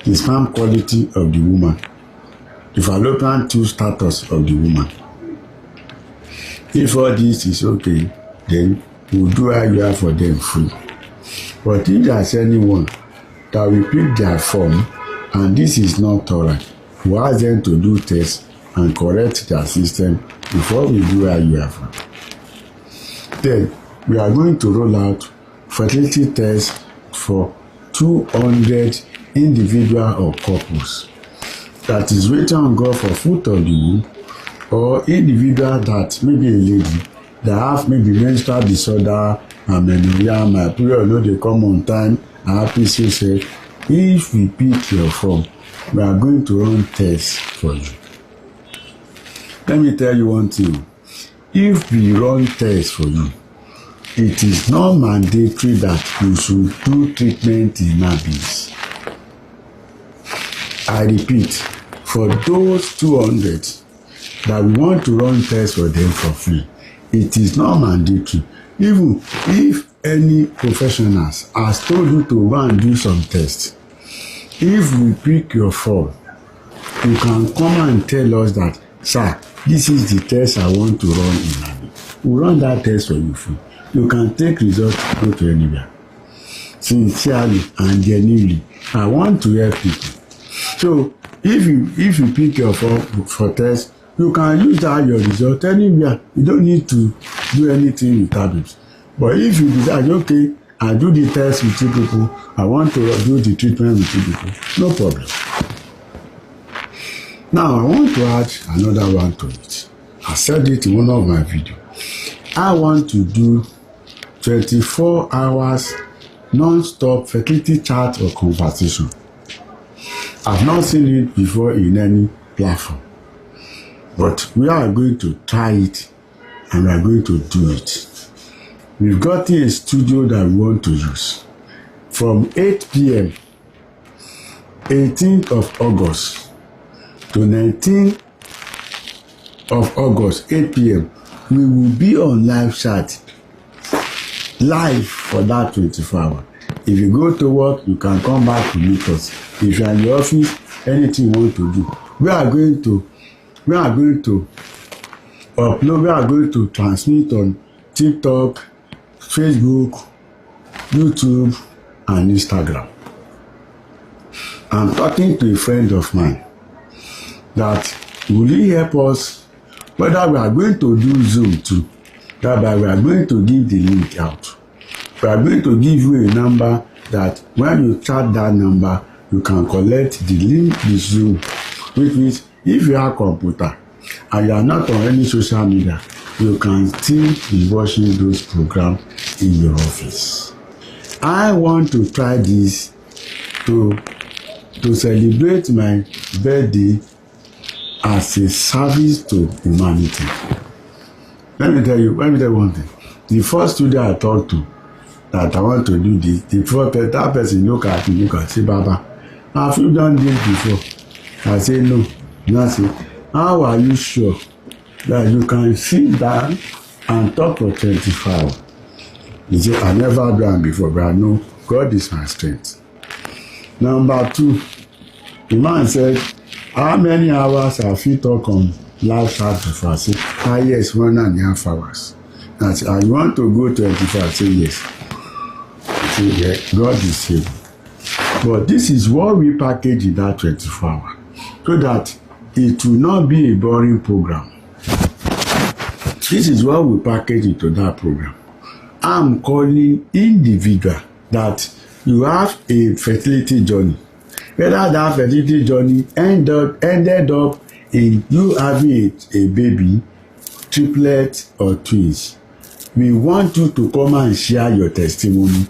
the sperm quality of the woman, the fallopian tube status of the woman. If all this is okay, then we'll do IUI for them free. But if there's anyone that will pick their form and this is not alright, we ask them to do tests and correct their system before we do IUI for them. Then we are going to roll out fertility tests for 200 individual or couples that is waiting on God for fruit of the womb, or individual that maybe a lady that have maybe menstrual disorder, amenorrhea, my period no dey come on time, I happy say if we pick your form, we are going to run tests for you. Let me tell you one thing. If we run tests for you, it is not mandatory that you should do treatment in Abim. I repeat, for those 200 that we want to run tests for them for free, it is not mandatory. Even if any professionals has told you to go and do some tests, if we pick your form, you can come and tell us that, sir, this is the test I want to run in Abim. We'll run that test for you free. You can take results, go to anywhere. Sincerely and genuinely, I want to help people. So if you pick your form for test, you can use that your result anywhere. You don't need to do anything with Abim. But if you decide, okay, I do the test with 2 people, I want to do the treatment with 2 people, no problem. Now I want to add another one to it. I said it in one of my videos. I want to do 24 hours non-stop fertility chat or conversation. I've not seen it before in any platform, but we are going to try it and we are going to do it. We've got a studio that we want to use. From 8 p.m. 18th of August to 19th of August, 8 p.m., we will be on live chat, live for that 24 hours. If you go to work, you can come back to meet us. If you are in the office, anything you want to do, we are going to upload, we are going to transmit on TikTok, Facebook, YouTube, and Instagram. I'm talking to a friend of mine that will he help us, whether we are going to do Zoom too, thereby we are going to give the link out. We are going to give you a number that when you chat that number, you can collect the link to Zoom, which means if you have a computer and you are not on any social media, you can still be watching those programs in your office. I want to try this to celebrate my birthday as a service to humanity. Let me tell you one thing. The first studio I talked to that I want to do this, the first that person look at me, say, Baba, have you done this before? I say, no. I say, how are you sure that you can sit down and talk for 24 hours? He said, I never done before, but I know God is my strength. Number 2, the man said, how many hours have you talk on live chat before? I said, yes, 1.5 hours. I said, I want to go 25. I said, yes. I said, yeah, God is able. But this is what we package in that 24 hours, so that it will not be a boring program. This is what we package into that program. I'm calling individual that you have a fertility journey. Whether that fertility journey ended up in you having a baby, triplet or twins. We want you to come and share your testimony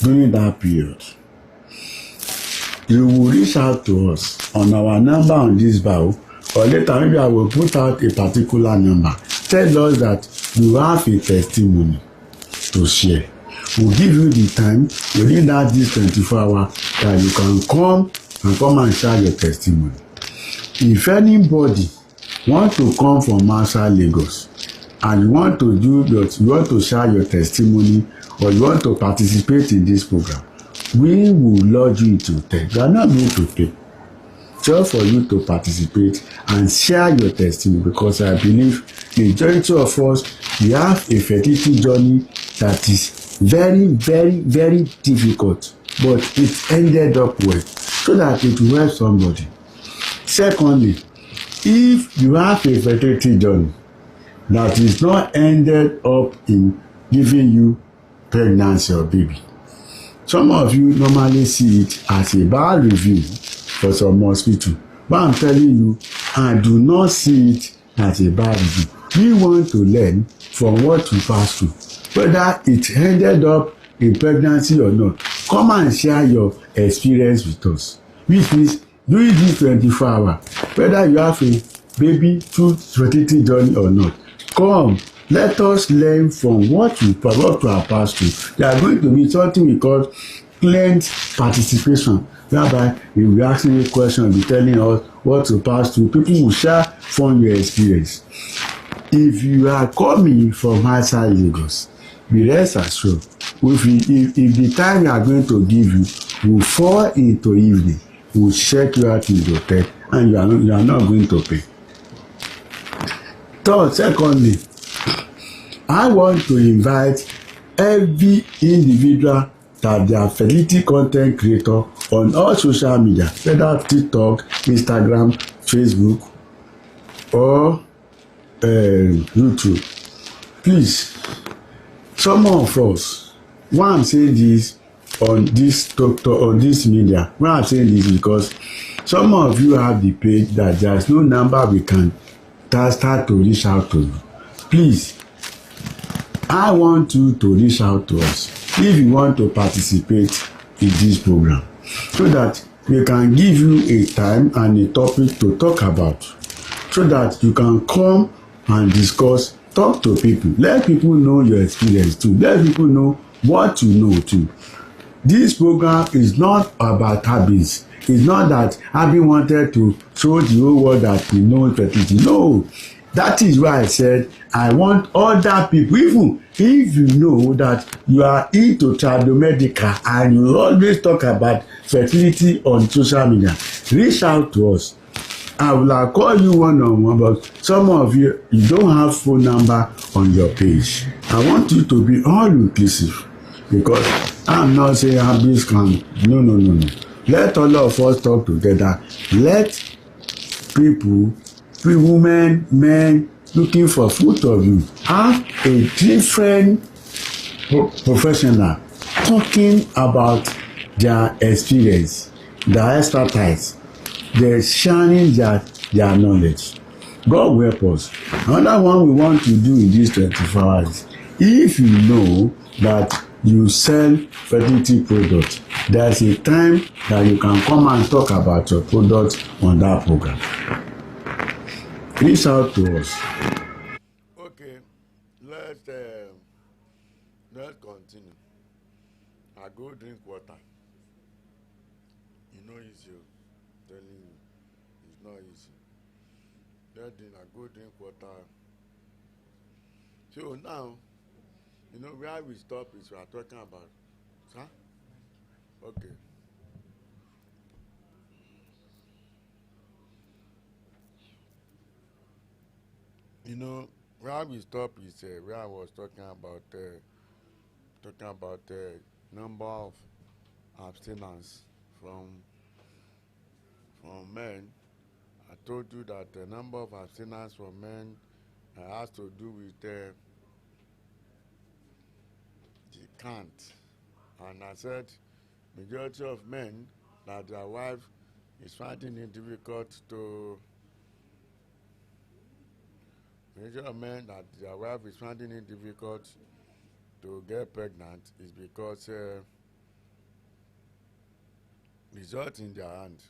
during that period. You will reach out to us on our number on this bio, or later maybe I will put out a particular number. Tell us that you have a testimony to share. We'll give you the time within this 24 hours that you can come and share your testimony. If anybody want to come from outside Lagos and you want to share your testimony, or you want to participate in this program, we will lodge you into tech. You are not going to pay, just for you to participate and share your testimony, because I believe the majority of us, we have a fertility journey that is very, very, very difficult, but it ended up well, so that it will help somebody. Secondly, if you have a fertility journey that is not ended up in giving you pregnancy or baby, some of you normally see it as a bad review for some hospital, but I'm telling you, I do not see it as a bad review. We want to learn from what you pass through, whether it ended up in pregnancy or not. Come and share your experience with us, which means during this 24 hours, whether you have a baby through fertility journey or not, come, let us learn from what you have passed through. There are going to be something we call client participation, whereby we will be asking you questions, be telling us what you pass through. People will share from your experience. If you are coming from outside Lagos, be rest assured, if the time we are going to give you will fall into evening, we will check you out in the hotel, and you are not going to pay. Secondly, I want to invite every individual that they are fertility content creator on all social media, whether TikTok, Instagram, Facebook, or YouTube. Please, some of us, why I'm saying this on this media, why I'm saying this because some of you have the page that there is no number we can start to reach out to you. Please, I want you to reach out to us if you want to participate in this program, so that we can give you a time and a topic to talk about, so that you can come and discuss, talk to people, let people know your experience too, let people know what you know too. This program is not about habits. It's not that Abim wanted to show the whole world that he knows fertility. No, that is why I said I want other people, even if you know that you are into tradomedical and you always talk about fertility on social media, reach out to us. I will call you one-on-one, but some of you don't have phone number on your page. I want you to be all inclusive, because I'm not saying Abim can. No. Let all of us talk together. Let people, women, men looking for food of you, have a different professional talking about their experience, their expertise. They're sharing their knowledge. God will help us. Another one we want to do in these 24 hours, if you know that you sell fertility products, there's a time that you can come and talk about your products on that program. Reach out to us. Okay, let's continue. I go drink water. You know easy, telling you, it's not easy. Then I go drink water. So now, You know, where we stop is we are talking about, huh? Okay. You know, where we stop is where I was talking about number of abstinence from men. I told you that the number of abstinence from men has to do with the count. And I said, majority of men that their wife is finding it difficult to majority of men that their wife is finding it difficult to get pregnant is because result in their hand.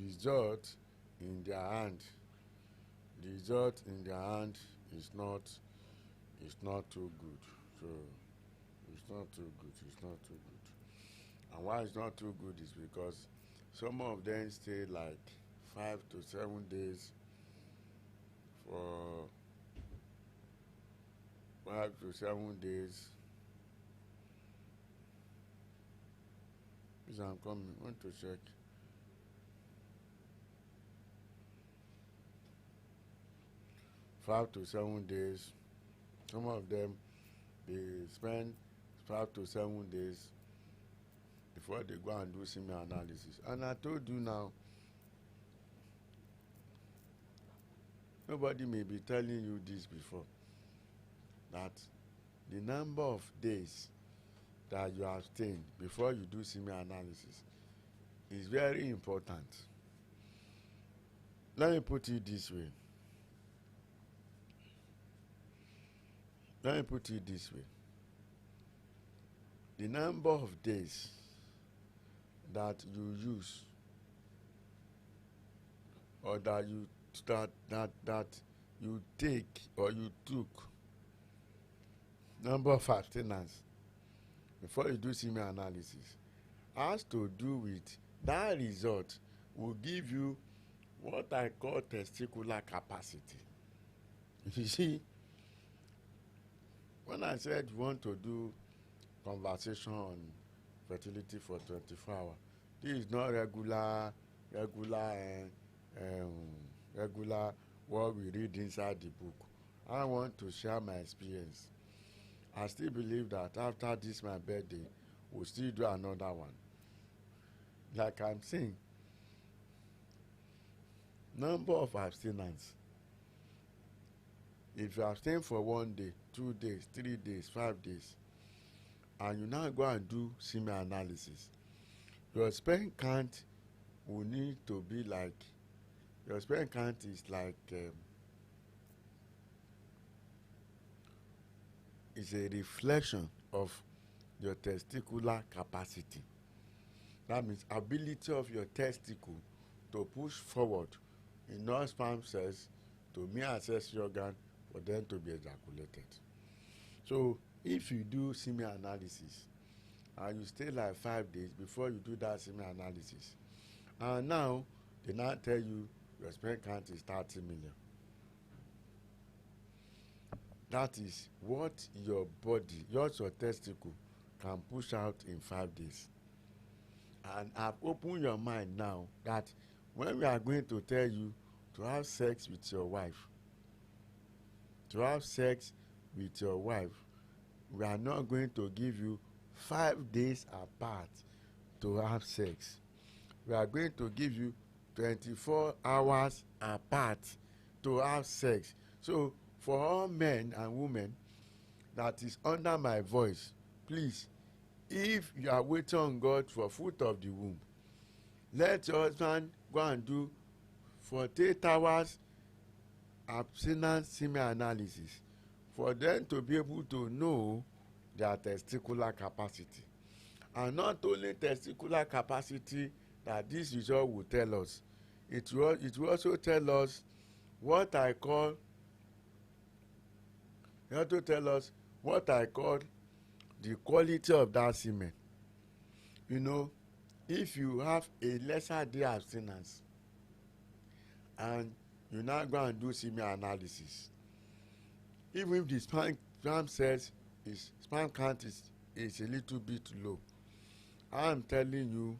Result in their hand. The result in their hand is not too good. So it's not too good. It's not too good. And why it's not too good is because some of them stay like 5 to 7 days for 5 to 7 days. Please, I'm coming. I want to check. Five to 7 days. Some of them they spend 5 to 7 days before they go and do semen analysis. And I told you now, nobody may be telling you this before, that the number of days that you abstain before you do semen analysis is very important. Let me put it this way. Let me put it this way. The number of days that you use or that you you take or you took number of abstinence before you do semen analysis has to do with that result will give you what I call testicular capacity. You see, when I said you want to do conversation on fertility for 24 hours, this is not regular what we read inside the book. I want to share my experience. I still believe that after this my birthday, we'll still do another one. Like I'm saying, number of abstinence. If you abstain for 1 day, 2 days, 3 days, 5 days, and you now go and do semen analysis, your sperm count will need to be like, your sperm count is like, it's a reflection of your testicular capacity. That means ability of your testicle to push forward enough sperm cells to meet accessory organ for them to be ejaculated. So if you do semen analysis and you stay like 5 days before you do that semen analysis, and now they now tell you your sperm count is 30 million. That is what your body, your testicle can push out in 5 days. And I've opened your mind now that when we are going to tell you to have sex with your wife, we are not going to give you 5 days apart to have sex. We are going to give you 24 hours apart to have sex. So for all men and women that is under my voice, please, if you are waiting on God for fruit of the womb, let your husband go and do 48 hours abstinence semen analysis for them to be able to know their testicular capacity. And not only testicular capacity that this result will tell us, it will also tell us what I call the quality of that semen. You know, if you have a lesser day abstinence and you now go and do semen analysis, even if the sperm cells is sperm count is a little bit low. I'm telling you,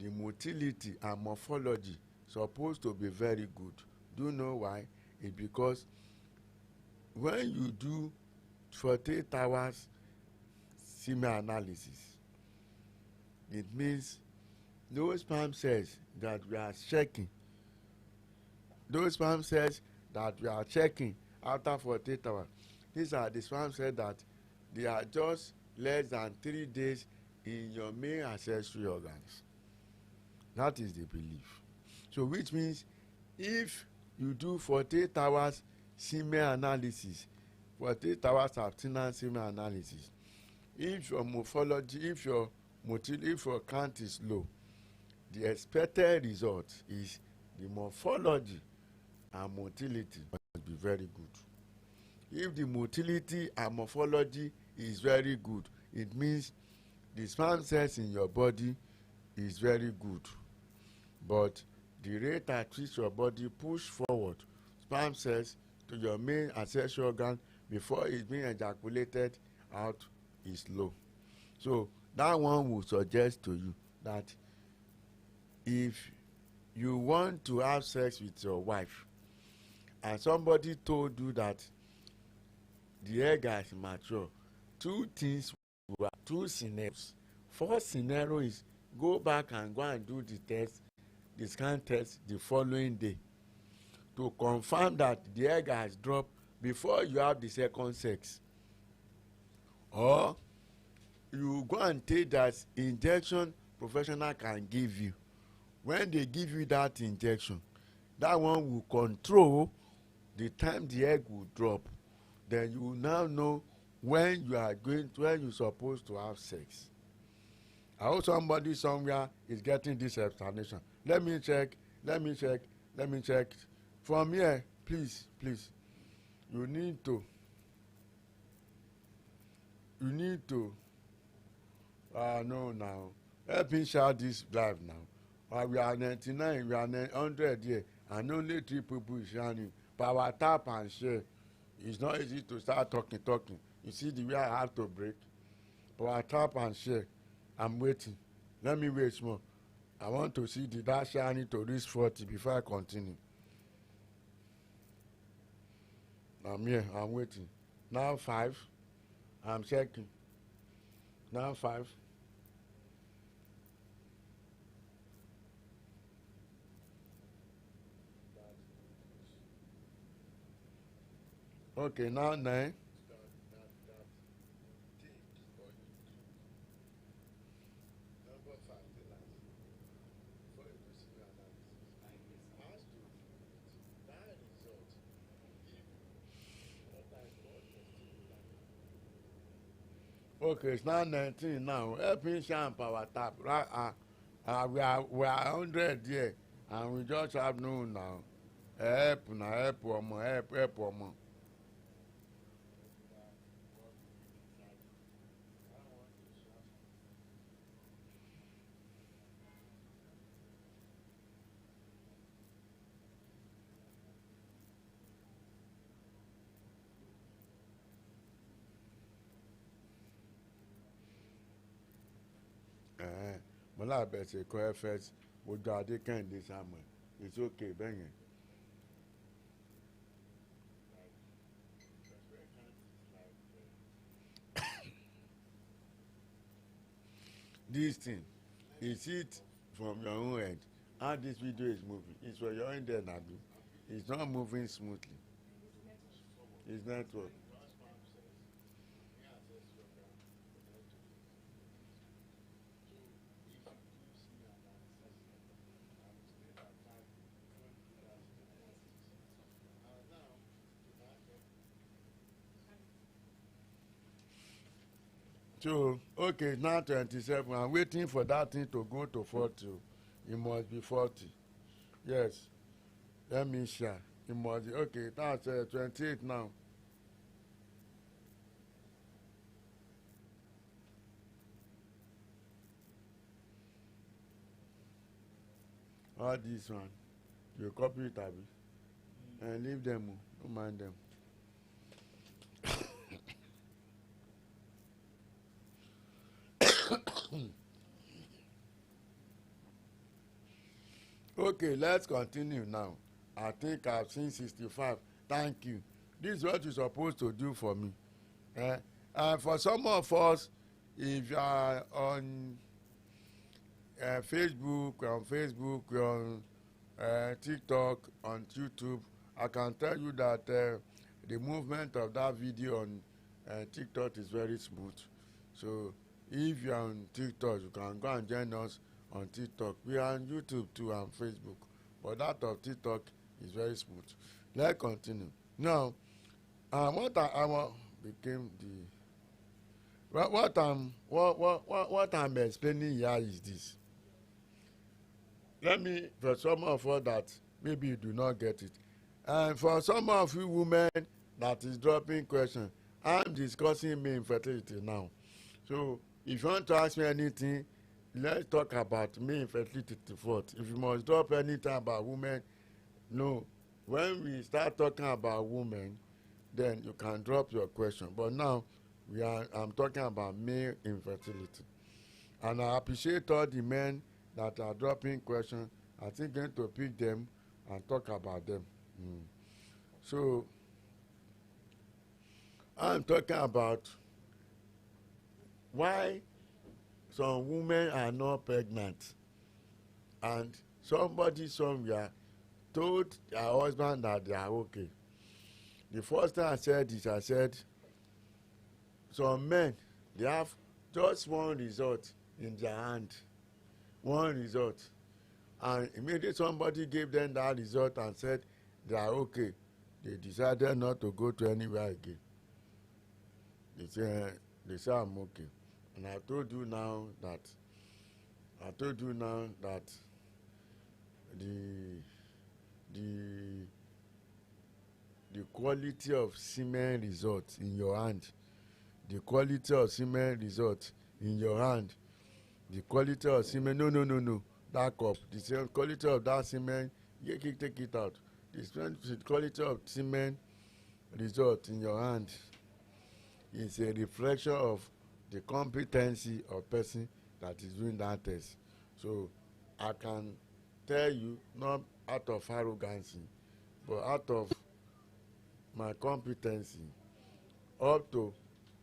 the motility and morphology supposed to be very good. Do you know why? It's because when you do 48 hours semen analysis, it means those sperm cells that we are checking, after 48 hours, these are the sperm cells that they are just less than 3 days in your main accessory organs. That is the belief. So which means if you do 48 hours semen analysis, 48 hours abstinence semen analysis, if your morphology, if your count is low, the expected result is the morphology and motility must be very good. If the motility and morphology is very good, it means the sperm cells in your body is very good, but the rate at which your body push forward sperm cells to your main accessory organ before it's being ejaculated out is low. So that one will suggest to you that if you want to have sex with your wife and somebody told you that the egg has matured, two scenarios. First scenario is go back and go and do the test, the scan test the following day to confirm that the egg has dropped before you have the second sex. Or you go and take that injection professional can give you. When they give you that injection, that one will control the time the egg will drop. Then you will now know when you're supposed to have sex. I hope somebody somewhere is getting this explanation. Let me check. From here, please, you need to no now. Help me share this live now. We are 99, we are 100 here, and only 3 people is sharing. Power tap and share. It's not easy to start talking. You see the way I have to break. Power tap and share. I'm waiting. Let me wait more. I want to see the dash sharing to reach 40 before I continue. I'm here, I'm waiting. Now 5. I'm checking. Now 5. Okay, now 9. Okay, it's now 19 now. Help me shine power tap. Right, we are 100 here, and we just have noon now. Help one. Mo lábẹ́ ṣe kọ́ FS ojú adé kẹ́hìndé Samuel. It's okay bẹ́yẹn. This thing, is it from your own end? How this video is moving? It's for your end end, Abi. It's not moving smoothly. It's network. So, okay, now 27. I'm waiting for that thing to go to 40. It must be 40. Yes. Let me share. It must be, okay, that's 28 now. All this one. You copy it, Abi. And leave them. Don't mind them. Okay, let's continue now. I think I've seen 65. Thank you. This is what you're supposed to do for me. Eh? And for some of us, if you are on Facebook, on TikTok, on YouTube, I can tell you that the movement of that video on TikTok is very smooth. So if you're on TikTok, you can go and join us on TikTok. We are on YouTube too and Facebook, but that of TikTok is very smooth. Let's continue. Now, I want became the what I'm explaining here is this. Let me, for some of us that maybe you do not get it, and for some of you women that is dropping question, I'm discussing male infertility now. So if you want to ask me anything, let's talk about male infertility first. If you must drop anything about women, no. When we start talking about women, then you can drop your question. But now I'm talking about male infertility. And I appreciate all the men that are dropping questions. I think going to pick them and talk about them. So I'm talking about why some women are not pregnant and somebody somewhere told their husband that they are okay. The first time I said this, I said some men, they have just one result in their hand. One result. And immediately somebody gave them that result and said they are okay. They decided not to go to anywhere again. They say I'm okay. And I told you now that the the the quality of semen results in your hand, the quality of semen results in your hand, the quality of semen, no, that cup, the same quality of that semen, take it out. The quality of semen result in your hand is a reflection of the competency of person that is doing that test. So I can tell you, not out of arrogance, but out of my competency, up to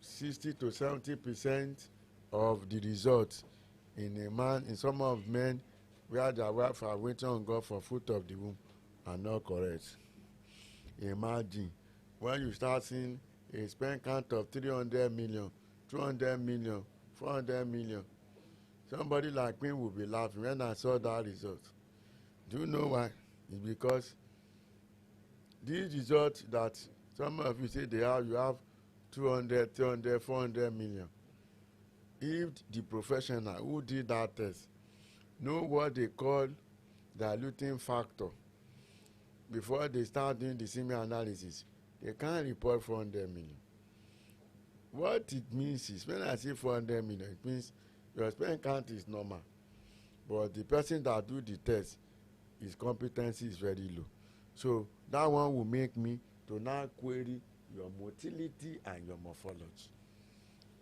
60 to 70% of the results in a man, in some of men where their wife are waiting on God for fruit of the womb are not correct. Imagine when you start seeing a spend count of 300 million, 200 million, 400 million. Somebody like me will be laughing when I saw that result. Do you know why? It's because these results that some of you say they have, you have 200, 300, 400 million. If the professional who did that test know what they call diluting factor before they start doing the semen analysis, they can't report 400 million. What it means is, when I say 400 million, it means your sperm count is normal, but the person that do the test, his competency is very low. So that one will make me to now query your motility and your morphology.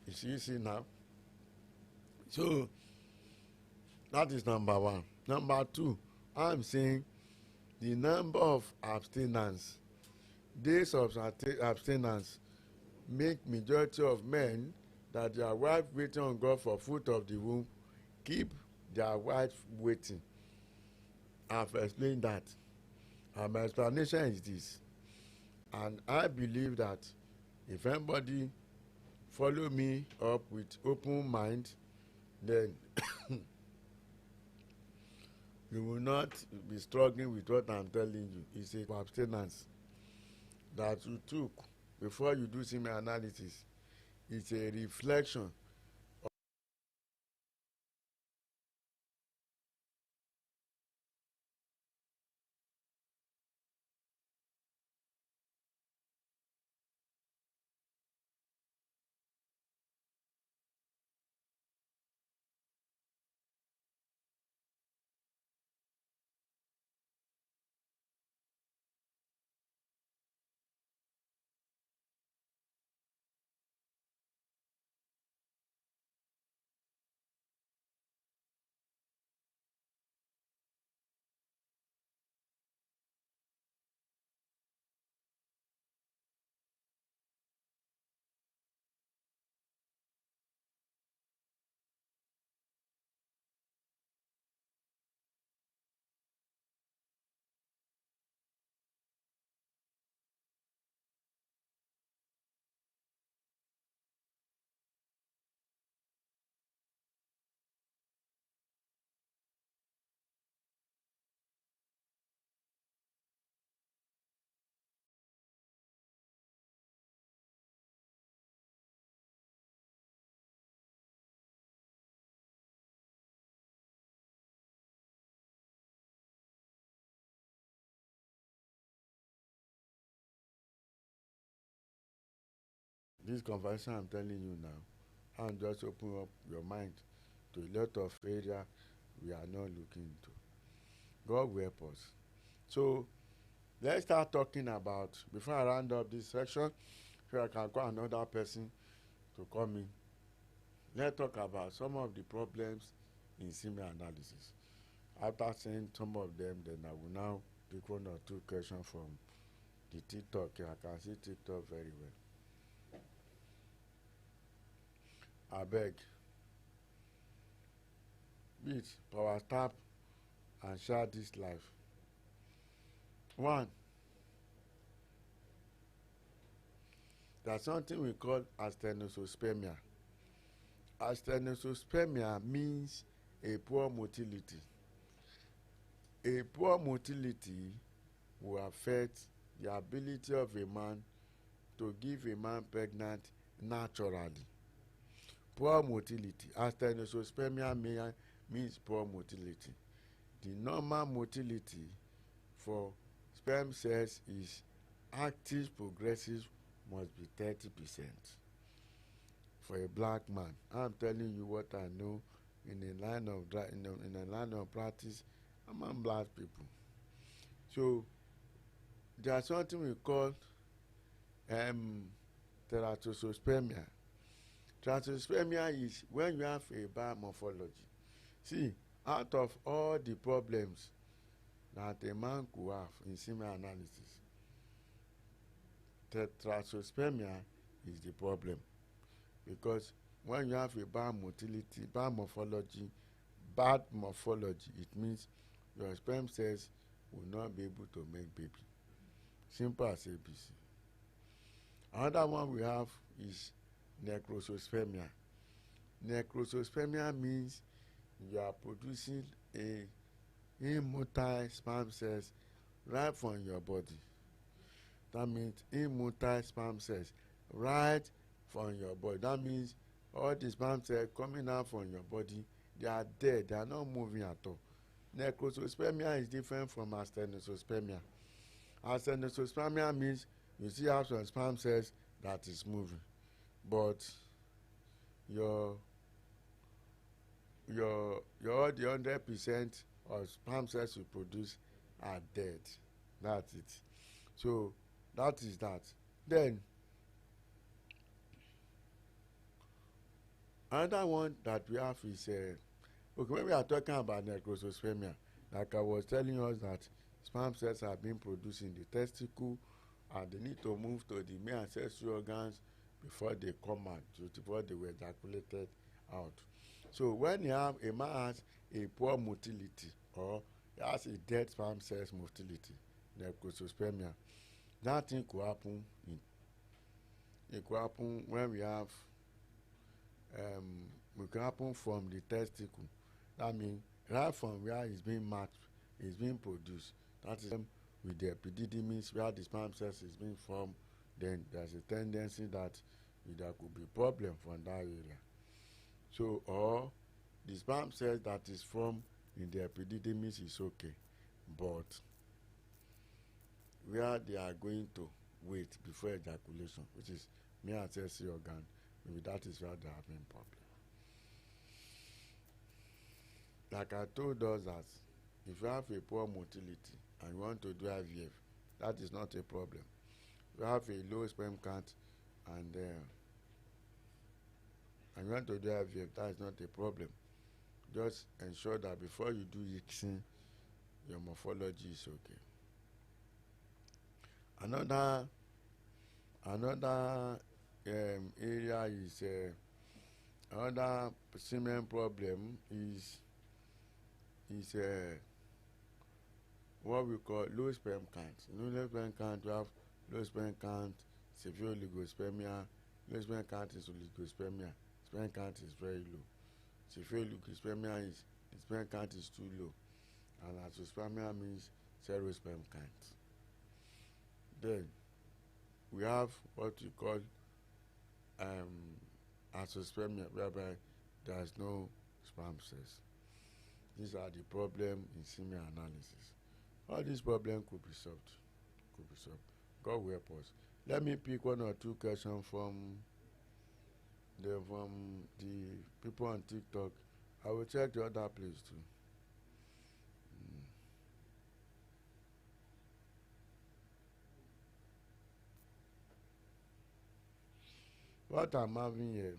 You see now? So that is number one. Number two, I'm saying the number of abstinence, days of abstinence, make majority of men that their wife waiting on God for fruit of the womb keep their wife waiting. I've explained that. And my explanation is this. And I believe that if anybody follow me up with open mind, then you will not be struggling with what I'm telling you. It's a abstinence that you took before you do semen analysis. It's a reflection this conversation I'm telling you now, and just open up your mind to a lot of area we are not looking into. God will help us. So let's start talking about, before I round up this section, so I can call another person to come in. Let's talk about some of the problems in semen analysis. After saying some of them, then I will now pick one or two questions from the TikTok. I can see TikTok very well. I beg, please power tap and share this live. 1, there's something we call astenospermia. Astenospermia means a poor motility. A poor motility will affect the ability of a man to give a man pregnant naturally. Poor motility. Astenospermia means poor motility. The normal motility for sperm cells is active progressive must be 30%. For a black man, I'm telling you what I know in the line of practice among black people. So there's something we call teratospermia. Teratospermia is when you have a bad morphology. See, out of all the problems that a man could have in semen analysis, teratospermia is the problem. Because when you have a bad motility, bad morphology, it means your sperm cells will not be able to make baby. Simple as ABC. Another one we have is necrospermia. Necrospermia means you are producing a immotile sperm cells right from your body. That means immotile sperm cells right from your body. That means all the sperm cells coming out from your body, they are dead, they are not moving at all. Necrospermia is different from astenospermia. Astenospermia means you see have some sperm cells that is moving, but your all the 100% of sperm cells you produce are dead. That's it. So that is that. Then another one that we have is okay, when we are talking about necrospermia, like I was telling us that sperm cells are being produced in the testicle and they need to move to the main ancestral organs before they come out, before they were ejaculated out. So when you have a man has a poor motility or he has a dead sperm cells motility, necrospermia, that thing could happen when we have it can happen from the testicle. That means right from where it's being matched, it's being produced. That is with the epididymis where the sperm cells is being formed. Then there's a tendency that there could be problem from that area. So or the sperm cells that is formed in the epididymis is okay, but where they are going to wait before ejaculation, which is main ancestral organ, maybe that is where they are having problem. Like I told us that if you have a poor motility and you want to do IVF, that is not a problem. You have a low sperm count and you want to do IVF, that is not a problem. Just ensure that before you do Yixin, your morphology is okay. Another area is another semen problem is what we call low sperm count. Low sperm count, you have low sperm count, severe oligospermia. Low sperm count is oligospermia. Sperm count is very low. Severe oligospermia is the sperm count is too low, and azoospermia means zero sperm count. Then we have what we call azoospermia, whereby there is no sperm cells. These are the problems in semen analysis. All these problems could be solved. God will help us. Let me pick one or two questions from Then from the people on TikTok, I will check the other place too. What I'm having here.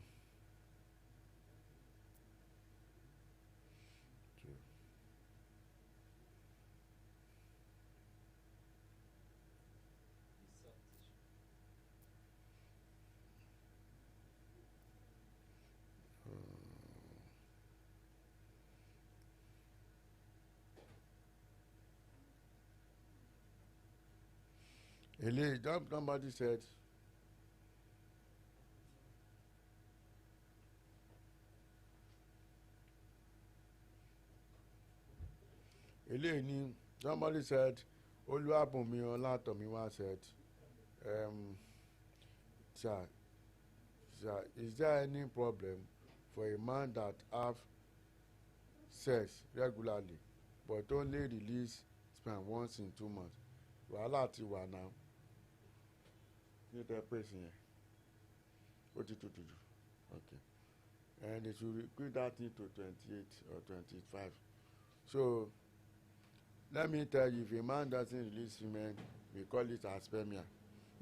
Somebody said, somebody said, Oluwabunmi Olatomiwa said, sir, is there any problem for a man that have sex regularly but only release sperm once in 2 months? Wàhálà ti wà now. Ní tẹ́ pèsè yẹn. Ó ti tutù jù. Okay. And they should repeat that thing to 28 or 25. So, let me tell you, if a man doesn't release semen, we call it aspermia.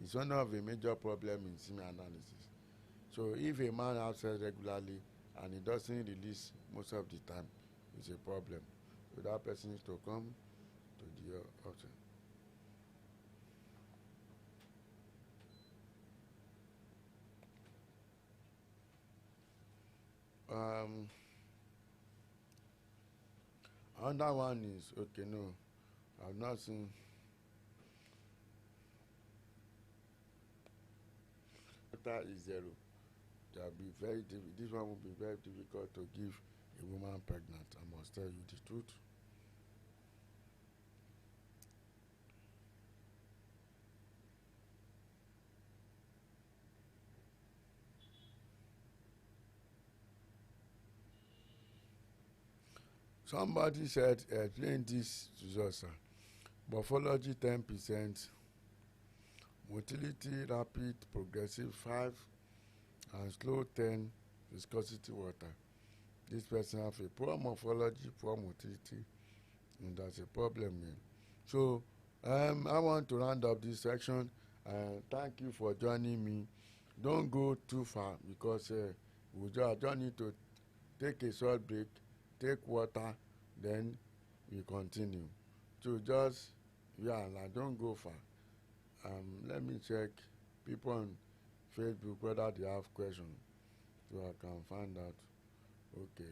It's one of the major problems in semen analysis. So, if a man has sex regularly and he doesn't release most of the time, it's a problem. So, that person needs to come to the option. Another one is, okay, no, I've not seen. That is zero. That'll be very this one will be very difficult to give a woman pregnant. I must tell you the truth. Somebody said, explain this to us, sir. Morphology 10%, motility rapid, progressive 5, and slow 10, viscosity water. This person have a poor morphology, poor motility, and that's a problem here. So, I want to round up this section. Thank you for joining me. Don't go too far because we just need to take a short break, take water, then we continue. So just, like, don't go far. Let me check people on Facebook whether they have questions so I can find out. Okay.